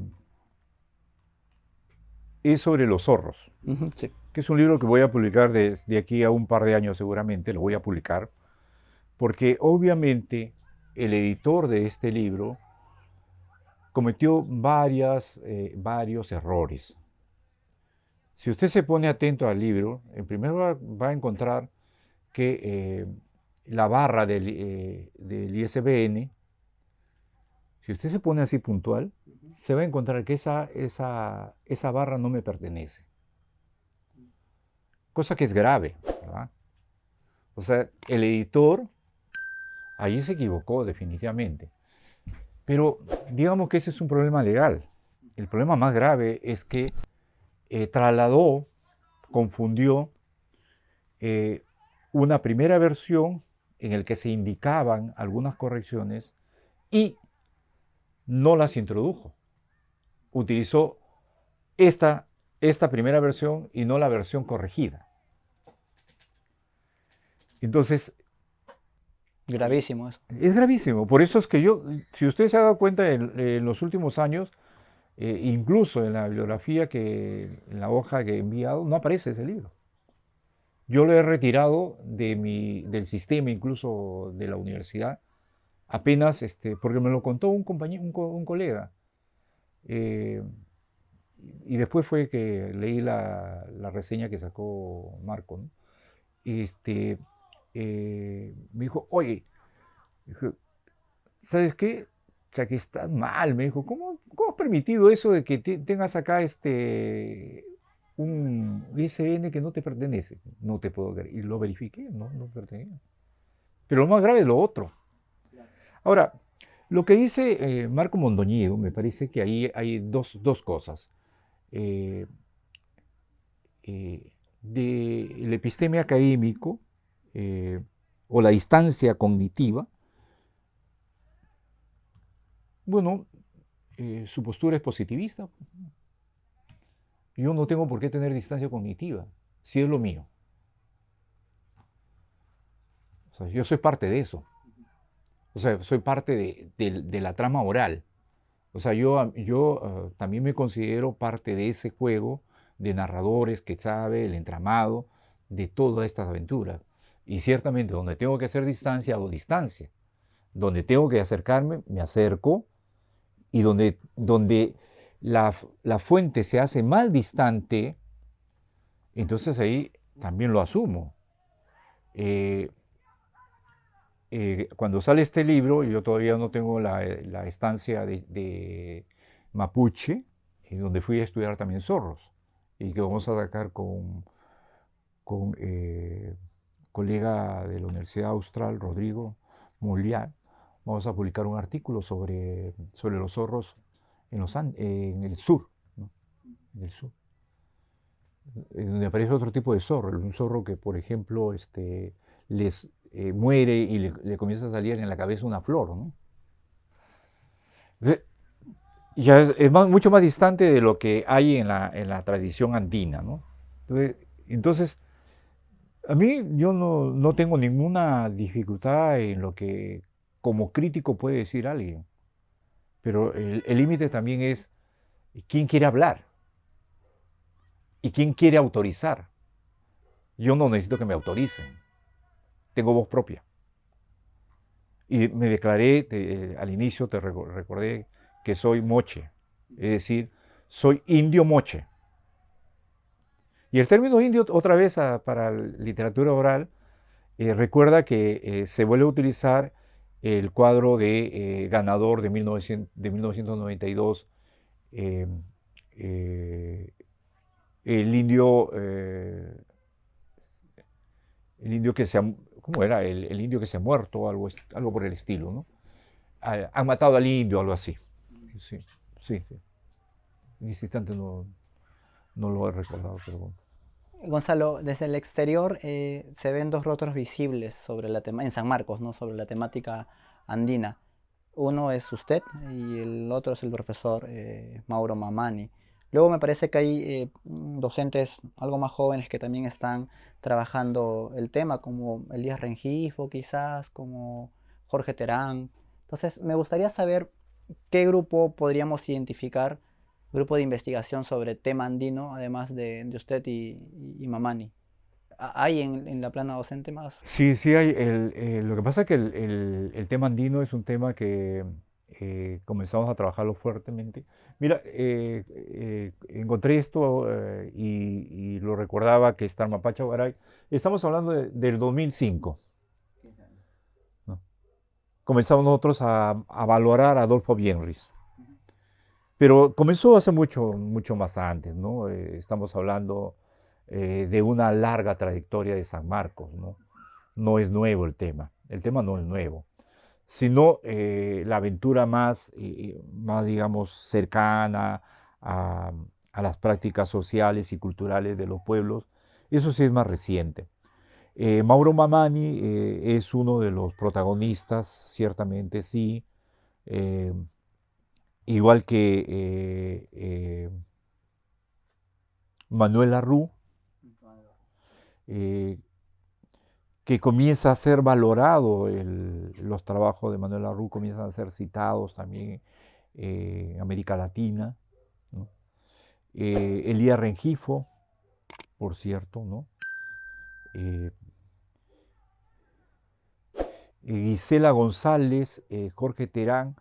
es sobre los zorros, Sí. que es un libro que voy a publicar desde aquí a un par de años seguramente, lo voy a publicar, porque obviamente el editor de este libro cometió varios errores. Si usted se pone atento al libro, en primer lugar va a encontrar que la barra del ISBN, si usted se pone así puntual, se va a encontrar que esa barra no me pertenece. Cosa que es grave, ¿verdad? O sea, el editor allí se equivocó definitivamente. Pero digamos que ese es un problema legal. El problema más grave es que trasladó, confundió una primera versión en la que se indicaban algunas correcciones y no las introdujo. Utilizó esta primera versión y no la versión corregida. Entonces, Gravísimo eso. es gravísimo. Por eso es que yo, si usted se ha dado cuenta en los últimos años, incluso en la bibliografía, en la hoja que he enviado, no aparece ese libro. Yo lo he retirado del sistema, incluso de la universidad, apenas, porque me lo contó un compañero, un colega. Y después fue que leí la reseña que sacó Marco, ¿no? Me dijo, oye, ¿sabes qué? O sea, que estás mal, me dijo. ¿Cómo has permitido eso de que tengas acá un ISBN que no te pertenece? No te puedo creer. Y lo verifiqué, no pertenece. Pero lo más grave es lo otro. Ahora, Lo que dice Marco Mondoñedo, me parece que ahí hay dos cosas. Eh, del episteme académico o la distancia cognitiva, bueno, su postura es positivista. Yo no tengo por qué tener distancia cognitiva, si es lo mío. O sea, yo soy parte de eso. O sea, soy parte de la trama oral. O sea, yo también me considero parte de ese juego de narradores que sabe el entramado de todas estas aventuras. Y ciertamente donde tengo que hacer distancia, hago distancia. Donde tengo que acercarme, me acerco. Y donde la fuente se hace más distante, entonces ahí también lo asumo. Eh, Cuando sale este libro, yo todavía no tengo la estancia de Mapuche, donde fui a estudiar también zorros, y que vamos a sacar con colega de la Universidad Austral, Rodrigo Moliar. Vamos a publicar un artículo sobre los zorros en el sur, ¿no? En el sur, donde aparece otro tipo de zorro, un zorro que, por ejemplo, les muere y le comienza a salir en la cabeza una flor, ¿no? Ya es mucho más distante de lo que hay en la tradición andina, ¿no? Entonces, a mí yo no tengo ninguna dificultad en lo que como crítico puede decir alguien, pero el límite también es quién quiere hablar y quién quiere autorizar. Yo no necesito que me autoricen, tengo voz propia. Y me declaré, al inicio te recordé que soy moche, es decir, soy indio moche. Y el término indio, otra vez para literatura oral, recuerda que se vuelve a utilizar el cuadro de ganador de 1992, eh, eh, el indio, que se ha, ¿cómo era? El indio que se ha muerto, algo por el estilo, ¿no? Han matado al indio, algo así. Sí, sí, sí. En ese instante no lo he recordado, pero bueno. Gonzalo, desde el exterior se ven dos rostros visibles sobre en San Marcos, ¿no? Sobre la temática andina. Uno es usted y el otro es el profesor Mauro Mamani. Luego me parece que hay docentes algo más jóvenes que también están trabajando el tema, como Elías Rengifo quizás, como Jorge Terán. Entonces, me gustaría saber qué grupo podríamos identificar, grupo de investigación sobre tema andino, además de usted y Mamani. ¿Hay en la plana docente más? Sí, sí hay. Lo que pasa es que el tema andino es un tema que comenzamos a trabajarlo fuertemente. Mira, encontré esto y lo recordaba que está en Mapacha Guaray. Estamos hablando del 2005, ¿no? Comenzamos nosotros a valorar a Adolfo Bienris. Pero comenzó hace mucho más antes, ¿no? Estamos hablando de una larga trayectoria de San Marcos, ¿no? No es nuevo el tema no es nuevo, sino la aventura más, digamos, cercana a, a las prácticas sociales y culturales de los pueblos, eso sí es más reciente. Mauro Mamani es uno de los protagonistas, ciertamente sí, eh, igual que Manuel Larrú, que comienza a ser valorado, los trabajos de Manuel Larrú comienzan a ser citados también en América Latina, ¿no? Elías Rengifo, por cierto, ¿no? Gisela González, Jorge Terán,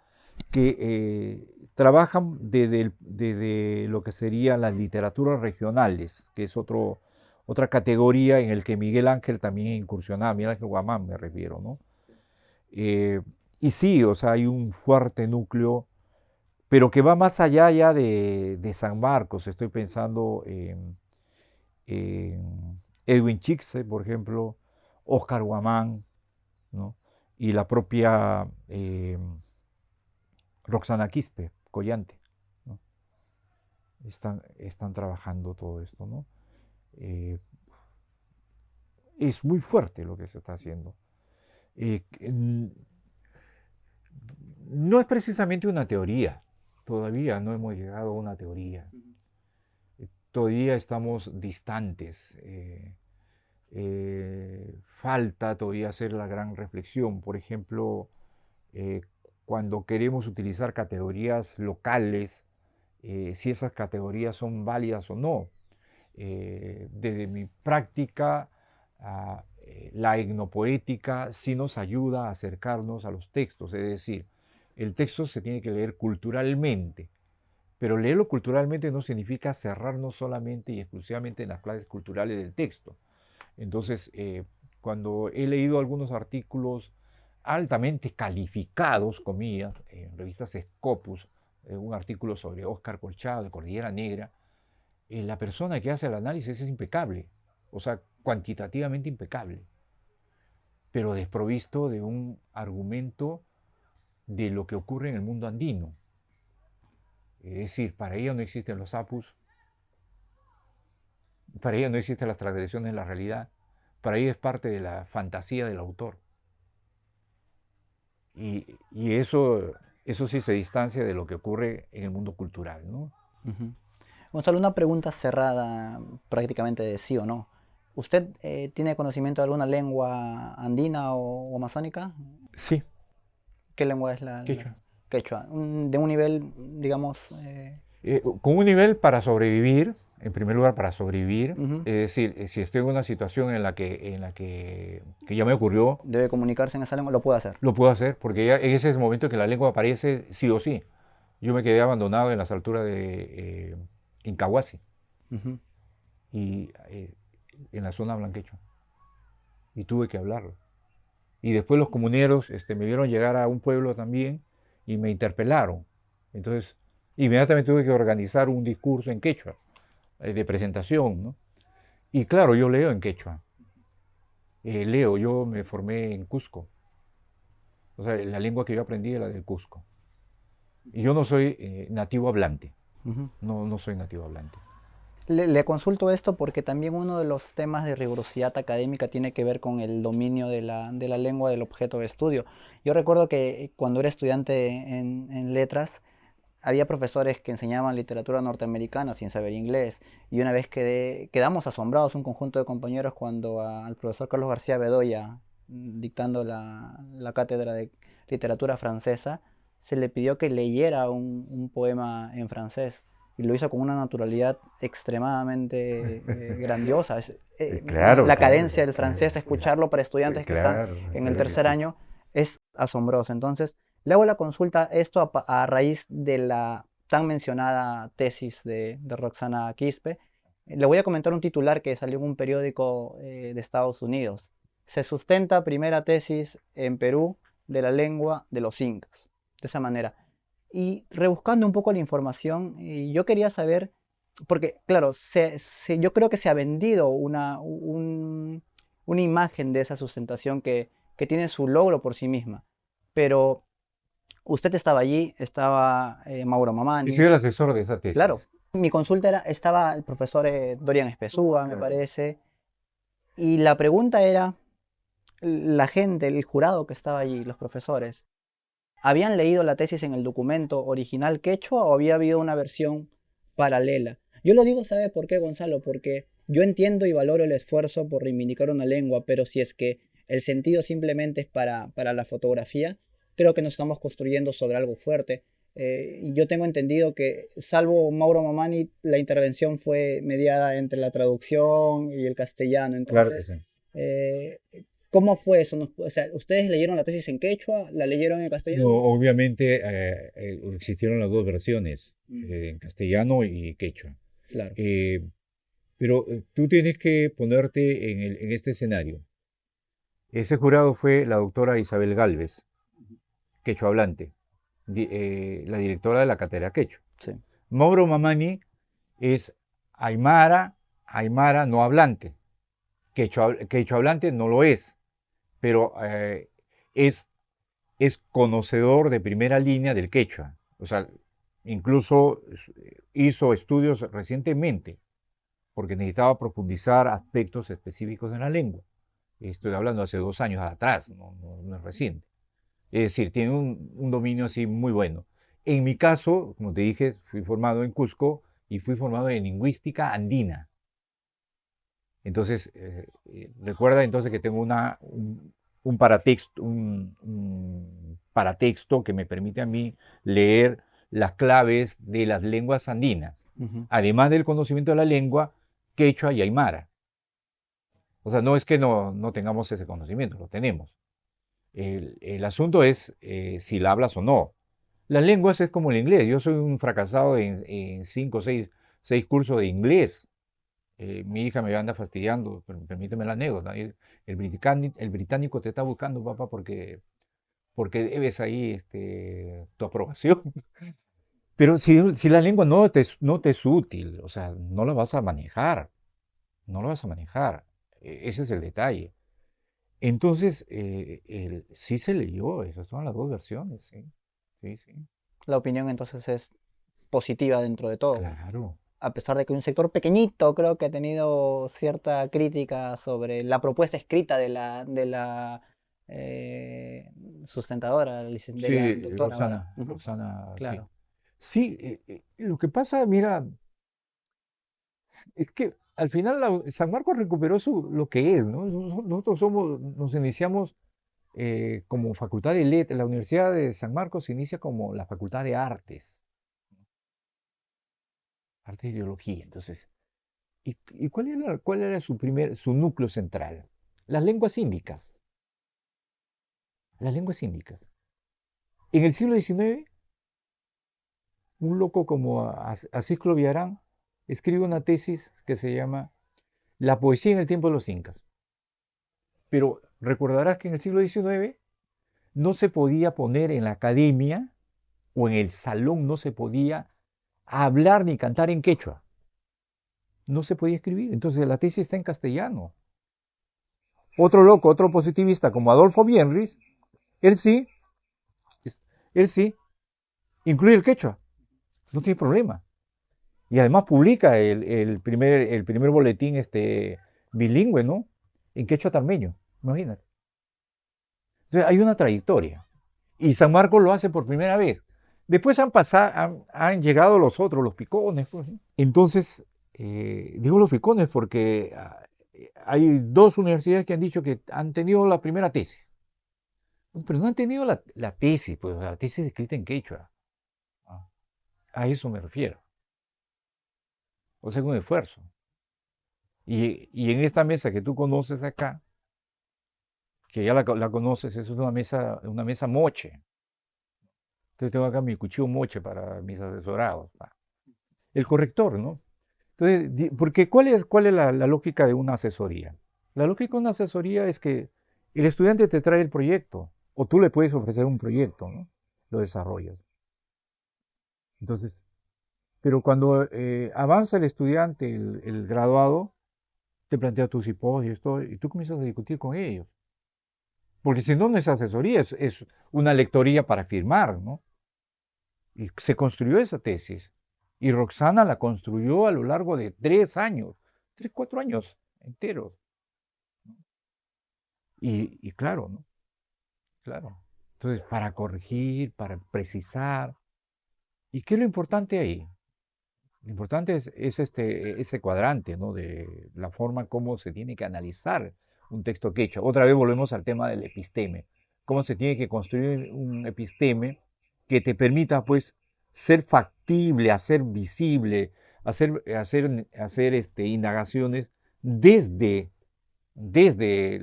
que trabajan desde lo que serían las literaturas regionales, que es otra categoría en el que Miguel Ángel también incursionaba, Miguel Ángel Guamán me refiero, ¿no? Y sí, o sea, hay un fuerte núcleo, pero que va más allá ya de San Marcos. Estoy pensando en Edwin Chixe, por ejemplo, Óscar Guamán, ¿no? Y la propia Roxana Quispe, Collante, ¿no? Están trabajando todo esto, ¿no? Es muy fuerte lo que se está haciendo. No es precisamente una teoría, todavía no hemos llegado a una teoría. Todavía estamos distantes. Falta todavía hacer la gran reflexión. Por ejemplo, cuando queremos utilizar categorías locales, si esas categorías son válidas o no. Desde mi práctica, la etnopoética sí nos ayuda a acercarnos a los textos, es decir, el texto se tiene que leer culturalmente, pero leerlo culturalmente no significa cerrarnos solamente y exclusivamente en las clases culturales del texto. Entonces, cuando he leído algunos artículos altamente calificados, comillas, en revistas Scopus, un artículo sobre Óscar Colchado de Cordillera Negra, la persona que hace el análisis es impecable, o sea, cuantitativamente impecable, pero desprovisto de un argumento de lo que ocurre en el mundo andino. Es decir, para ella no existen los apus, para ella no existen las transgresiones de la realidad, para ella es parte de la fantasía del autor. Y eso sí se distancia de lo que ocurre en el mundo cultural, ¿no? Ujú. Gonzalo, una pregunta cerrada prácticamente de sí o no. ¿Usted tiene conocimiento de alguna lengua andina o amazónica? Sí. ¿Qué lengua es la Quechua? quechua? De un nivel, digamos... Con un nivel para sobrevivir, en primer lugar para sobrevivir, Ujú. es decir, si estoy en una situación en la que ya me ocurrió, Debe comunicarse en esa lengua, lo puede hacer. lo puedo hacer, porque ya en ese momento que la lengua aparece sí o sí. Yo me quedé abandonado en las alturas de Incahuasi Ujú. y en la zona blanquecho, y tuve que hablarlo. Y después los comuneros me vieron llegar a un pueblo también y me interpelaron. Entonces, inmediatamente tuve que organizar un discurso en quechua, de presentación, ¿no? Y claro, yo leo en quechua. Yo me formé en Cusco. O sea, la lengua que yo aprendí es la del Cusco. Y yo no soy nativo hablante. Ujú. No soy nativo hablante. Le consulto esto porque también uno de los temas de rigurosidad académica tiene que ver con el dominio de la lengua del objeto de estudio. Yo recuerdo que cuando era estudiante en letras, había profesores que enseñaban literatura norteamericana sin saber inglés. Y una vez quedamos asombrados un conjunto de compañeros cuando al profesor Carlos García Bedoya, dictando la cátedra de literatura francesa, se le pidió que leyera un poema en francés. Y lo hizo con una naturalidad extremadamente grandiosa. Claro, La claro, cadencia del francés, escucharlo para estudiantes que están claro, en el claro que tercer sí. año, es asombroso. Entonces, le hago la consulta esto a raíz de la tan mencionada tesis de Roxana Quispe. Le voy a comentar un titular que salió en un periódico de Estados Unidos. Se sustenta primera tesis en Perú de la lengua de los incas. De esa manera. Y rebuscando un poco la información, yo quería saber, porque claro, yo creo que se ha vendido una imagen de esa sustentación que tiene su logro por sí misma. Pero usted estaba allí, estaba Mauro Yo soy Mamani, el asesor de esa claro. tesis. Mi consulta estaba el profesor Dorian Espesúa, me Claro. parece, y la pregunta era, la gente, el jurado que estaba allí, los profesores, ¿habían leído la tesis en el documento original quechua o había habido una versión paralela? Yo lo digo, ¿sabe por qué, Gonzalo? Porque yo entiendo y valoro el esfuerzo por reivindicar una lengua, pero si es que el sentido simplemente es para la fotografía, creo que nos estamos construyendo sobre algo fuerte. Yo tengo entendido que, salvo Mauro Mamani, la intervención fue mediada entre la traducción y el castellano. Claro que Entonces, sí. eh, ¿cómo fue eso? O sea, ¿ustedes leyeron la tesis en quechua? ¿La leyeron en No, castellano? obviamente existieron las dos versiones, en castellano y quechua. Claro. Eh, pero tú tienes que ponerte en este escenario. Ese jurado fue la doctora Isabel Gálvez, quechua hablante, la directora de la cátedra quechua. Sí. Mauro Mamani es aymara no hablante. Quechua hablante no lo es, pero es conocedor de primera línea del quechua. O sea, incluso hizo estudios recientemente porque necesitaba profundizar aspectos específicos en la lengua. Estoy hablando hace 2 años atrás, no es reciente. Es decir, tiene un dominio así muy bueno. En mi caso, como te dije, fui formado en Cusco y fui formado en lingüística andina. Entonces, recuerda entonces que tengo un paratexto que me permite a mí leer las claves de las lenguas andinas, además del conocimiento de la lengua quechua y aymara. O sea, no es que no tengamos ese conocimiento, lo tenemos. El asunto es si la hablas o no. Las lenguas es como el inglés. Yo soy un fracasado en 5 o 6 cursos de inglés. Mi hija me anda fastidiando, permíteme la anécdota. El británico te está buscando, papá, porque debes ahí tu aprobación. Pero si la lengua no te es útil, o sea, no la vas a manejar, no la vas a manejar. Ese es el detalle. Entonces, sí se leyó, esas son las dos versiones, sí, sí, sí. La opinión entonces es positiva dentro de todo. Claro. A pesar de que un sector pequeñito creo que ha tenido cierta crítica sobre la propuesta escrita de la sustentadora, de la Sí, doctora ahora. Roxana, Roxana, sí. Claro. Sí, lo que pasa, mira, es que al final San Marcos recuperó lo que es, ¿no? Nosotros nos iniciamos como Facultad de Letras, la Universidad de San Marcos se inicia como la Facultad de Artes, Artes y Ideología. Entonces, ¿y cuál era su núcleo central? Las lenguas índicas. Las lenguas índicas. En el siglo XIX, un loco como Asisclo Villarán escribe una tesis que se llama La poesía en el tiempo de los incas. Pero recordarás que en el siglo XIX no se podía poner en la academia o en el salón, no se podía hablar ni cantar en quechua. No se podía escribir. Entonces la tesis está en castellano. Otro loco, otro positivista como Adolfo Bienris, él sí, incluye el quechua. No tiene problema. Y además publica el primer boletín bilingüe, ¿no? En quechua tarmeño, imagínate. Entonces hay una trayectoria. Y San Marcos lo hace por primera vez. Después han llegado los otros, los picones. Pues, ¿no? Entonces, digo los picones porque hay 2 universidades que han dicho que han tenido la primera tesis. Pero no han tenido la tesis, pues la tesis escrita en quechua. A eso me refiero. O sea, un esfuerzo. Y en esta mesa que tú conoces acá, que ya la conoces, es una mesa moche. Entonces tengo acá mi cuchillo moche para mis asesorados. El corrector, ¿no? Entonces, porque ¿cuál es la lógica de una asesoría? La lógica de una asesoría es que el estudiante te trae el proyecto, o tú le puedes ofrecer un proyecto, ¿no? Lo desarrollas. Entonces, pero cuando avanza el estudiante, el graduado, te plantea tus hipótesis y tú comienzas a discutir con ellos. Porque si no es asesoría, es una lectoría para firmar, ¿no? Y se construyó esa tesis. Y Roxana la construyó a lo largo de 3 años, 3, 4 años enteros. Y claro, ¿no? Claro. Entonces, para corregir, para precisar. ¿Y qué es lo importante ahí? Lo importante es ese cuadrante, ¿no? De la forma como se tiene que analizar un texto quechua. Otra vez volvemos al tema del episteme. Cómo se tiene que construir un episteme que te permita, pues, ser factible, hacer visible, hacer indagaciones desde, desde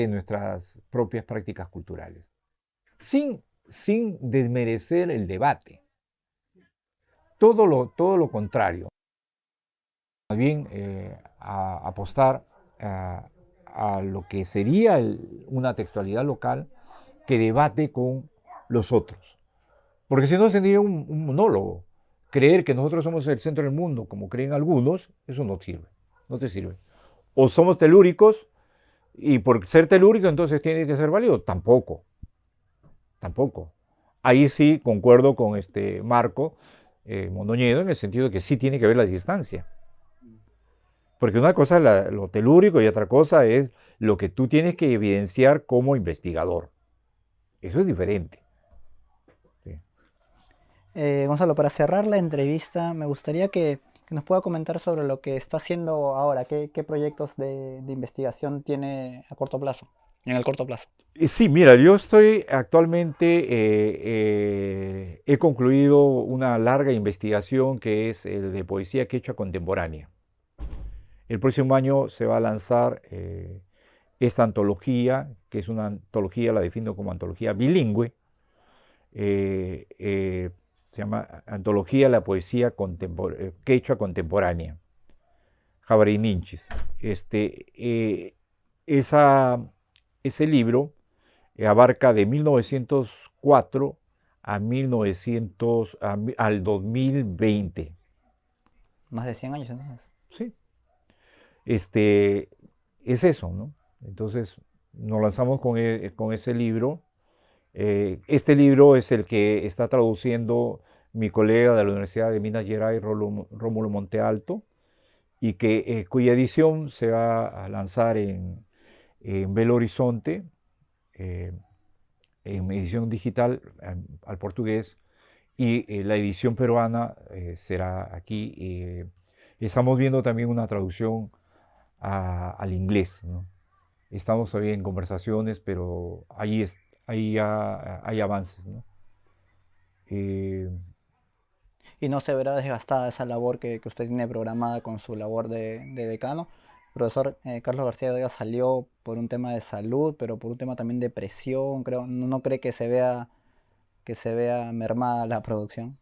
nuestras propias prácticas culturales, sin desmerecer el debate. Todo lo contrario. Más bien apostar a lo que sería una textualidad local que debate con los otros. Porque si no sería un monólogo. Creer que nosotros somos el centro del mundo, como creen algunos, eso no sirve, no te sirve. O somos telúricos, y por ser telúrico entonces tiene que ser válido. Tampoco. ahí sí concuerdo con este Marco Mondoñedo en el sentido de que sí tiene que ver la distancia. Porque una cosa es lo telúrico y otra cosa es lo que tú tienes que evidenciar como investigador. Eso es diferente. Sí. Gonzalo, para cerrar la entrevista, me gustaría que nos pueda comentar sobre lo que está haciendo ahora, qué proyectos de investigación tiene a corto plazo, en el corto plazo. Sí, mira, yo estoy actualmente, he concluido una larga investigación que es el de poesía quechua contemporánea. El próximo año se va a lanzar esta antología, que es una antología, la defino como antología bilingüe, se llama Antología de la Poesía Quechua Contemporánea, Jabarininchis. Ese libro abarca de 1904 a 1900, al 2020. Más de 100 años entonces. Sí. Es eso, ¿no? Entonces nos lanzamos con ese libro. Este libro es el que está traduciendo mi colega de la Universidad de Minas Gerais, Rómulo Montealto, y cuya edición se va a lanzar en Belo Horizonte, en edición digital al portugués, y la edición peruana será aquí. Estamos viendo también una traducción al inglés, ¿no? Estamos todavía en conversaciones, pero ahí ya hay avances, ¿no? Y no se verá desgastada esa labor que usted tiene programada con su labor de decano. El profesor Carlos García de Vega salió por un tema de salud, pero por un tema también de presión, creo. ¿No cree que se vea mermada la producción?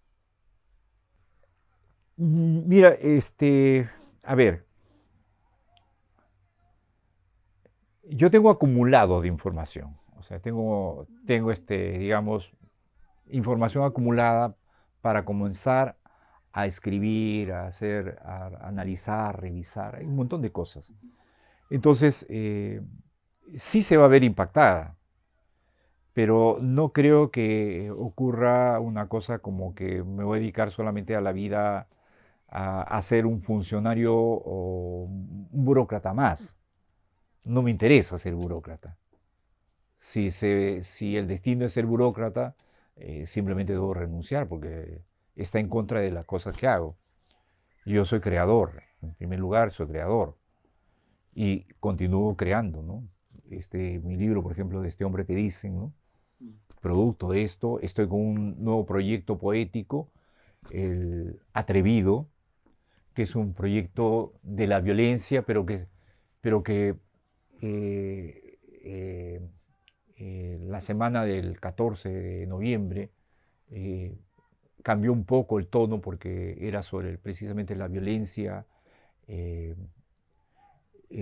Mira, a ver, yo tengo acumulado de información, o sea, tengo digamos, información acumulada para comenzar a escribir, a analizar, revisar, hay un montón de cosas. Entonces, sí se va a ver impactada, pero no creo que ocurra una cosa como que me voy a dedicar solamente a la vida a ser un funcionario o un burócrata más. No me interesa ser burócrata. Si el destino es ser burócrata, simplemente debo renunciar porque está en contra de las cosas que hago. Yo soy creador, en primer lugar soy creador y continúo creando, ¿no? Mi libro, por ejemplo, de este hombre que dicen, ¿no? Producto de esto, estoy con un nuevo proyecto poético, el Atrevido, que es un proyecto de la violencia, pero que la semana del 14 de noviembre cambió un poco el tono porque era sobre precisamente la violencia,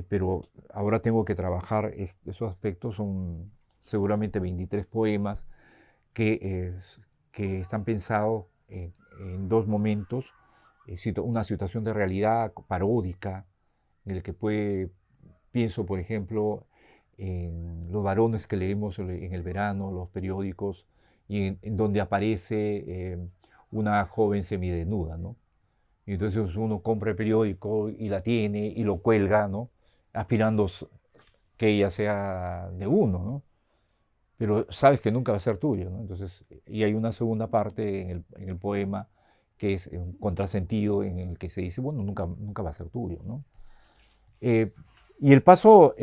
pero ahora tengo que trabajar esos aspectos, son seguramente 23 poemas que están pensados en dos momentos, una situación de realidad paródica, en el que pienso, por ejemplo, en los varones que leemos en el verano, los periódicos, y en donde aparece una joven semidesnuda, ¿no? Y entonces uno compra el periódico y la tiene y lo cuelga, ¿no? Aspirando que ella sea de uno, ¿no? Pero sabes que nunca va a ser tuyo, ¿no? Entonces, y hay una segunda parte en el poema que es un contrasentido en el que se dice, bueno, nunca va a ser tuyo, ¿no? Y el paso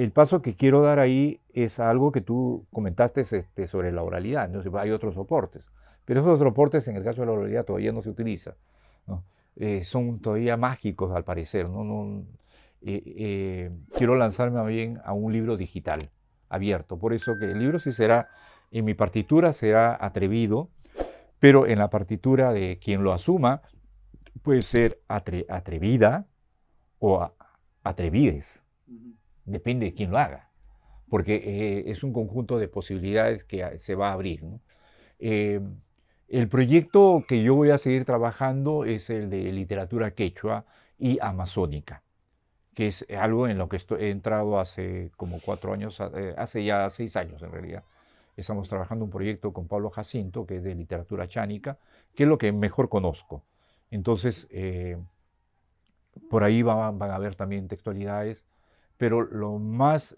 que quiero dar ahí es algo que tú comentaste sobre la oralidad, ¿no? Hay otros soportes, pero esos soportes en el caso de la oralidad todavía no se utilizan, ¿no? Son todavía mágicos al parecer, ¿no? Quiero lanzarme bien a un libro digital, abierto, por eso que el libro sí será, en mi partitura será Atrevido, pero en la partitura de quien lo asuma puede ser Atrevida o Atrevides. Depende de quién lo haga, porque es un conjunto de posibilidades que se va a abrir, ¿no? El proyecto que yo voy a seguir trabajando es el de literatura quechua y amazónica, que es algo en lo que he entrado hace como 4 años, hace ya 6 años en realidad. Estamos trabajando un proyecto con Pablo Jacinto, que es de literatura chánica, que es lo que mejor conozco. Entonces, por ahí van a haber también textualidades, pero lo más,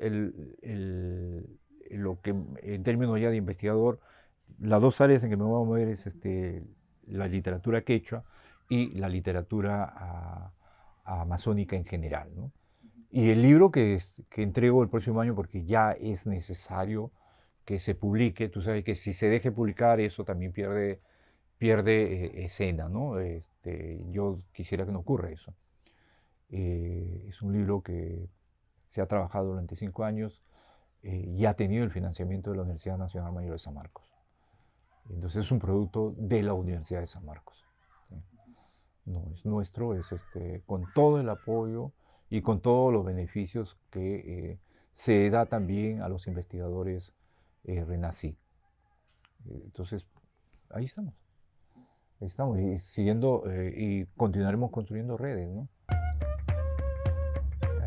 lo que en términos ya de investigador, las dos áreas en que me voy a mover es la literatura quechua y la literatura amazónica en general, ¿no? Y el libro que entrego el próximo año, porque ya es necesario que se publique, tú sabes que si se deje publicar eso también pierde escena, ¿no? Yo quisiera que no ocurra eso. Es un libro que se ha trabajado durante 5 años y ha tenido el financiamiento de la Universidad Nacional Mayor de San Marcos. Entonces es un producto de la Universidad de San Marcos. ¿Sí? No es nuestro, es con todo el apoyo y con todos los beneficios que se da también a los investigadores RENACIC. Entonces, ahí estamos. Ahí estamos, y siguiendo, y continuaremos construyendo redes, ¿no?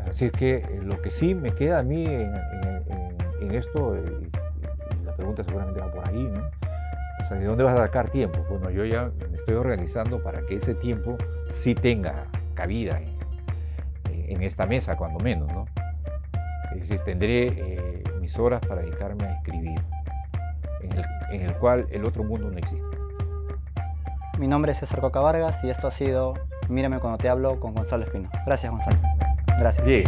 Así es que lo que sí me queda a mí en esto, y la pregunta seguramente va por ahí, ¿no? O sea, ¿de dónde vas a sacar tiempo? Bueno, yo ya me estoy organizando para que ese tiempo sí tenga cabida en esta mesa, cuando menos, ¿no? Es decir, tendré mis horas para dedicarme a escribir, en el cual el otro mundo no existe. Mi nombre es César Coca Vargas y esto ha sido Mírame cuando te hablo con Gonzalo Espino. Gracias, Gonzalo. Gracias. Sí.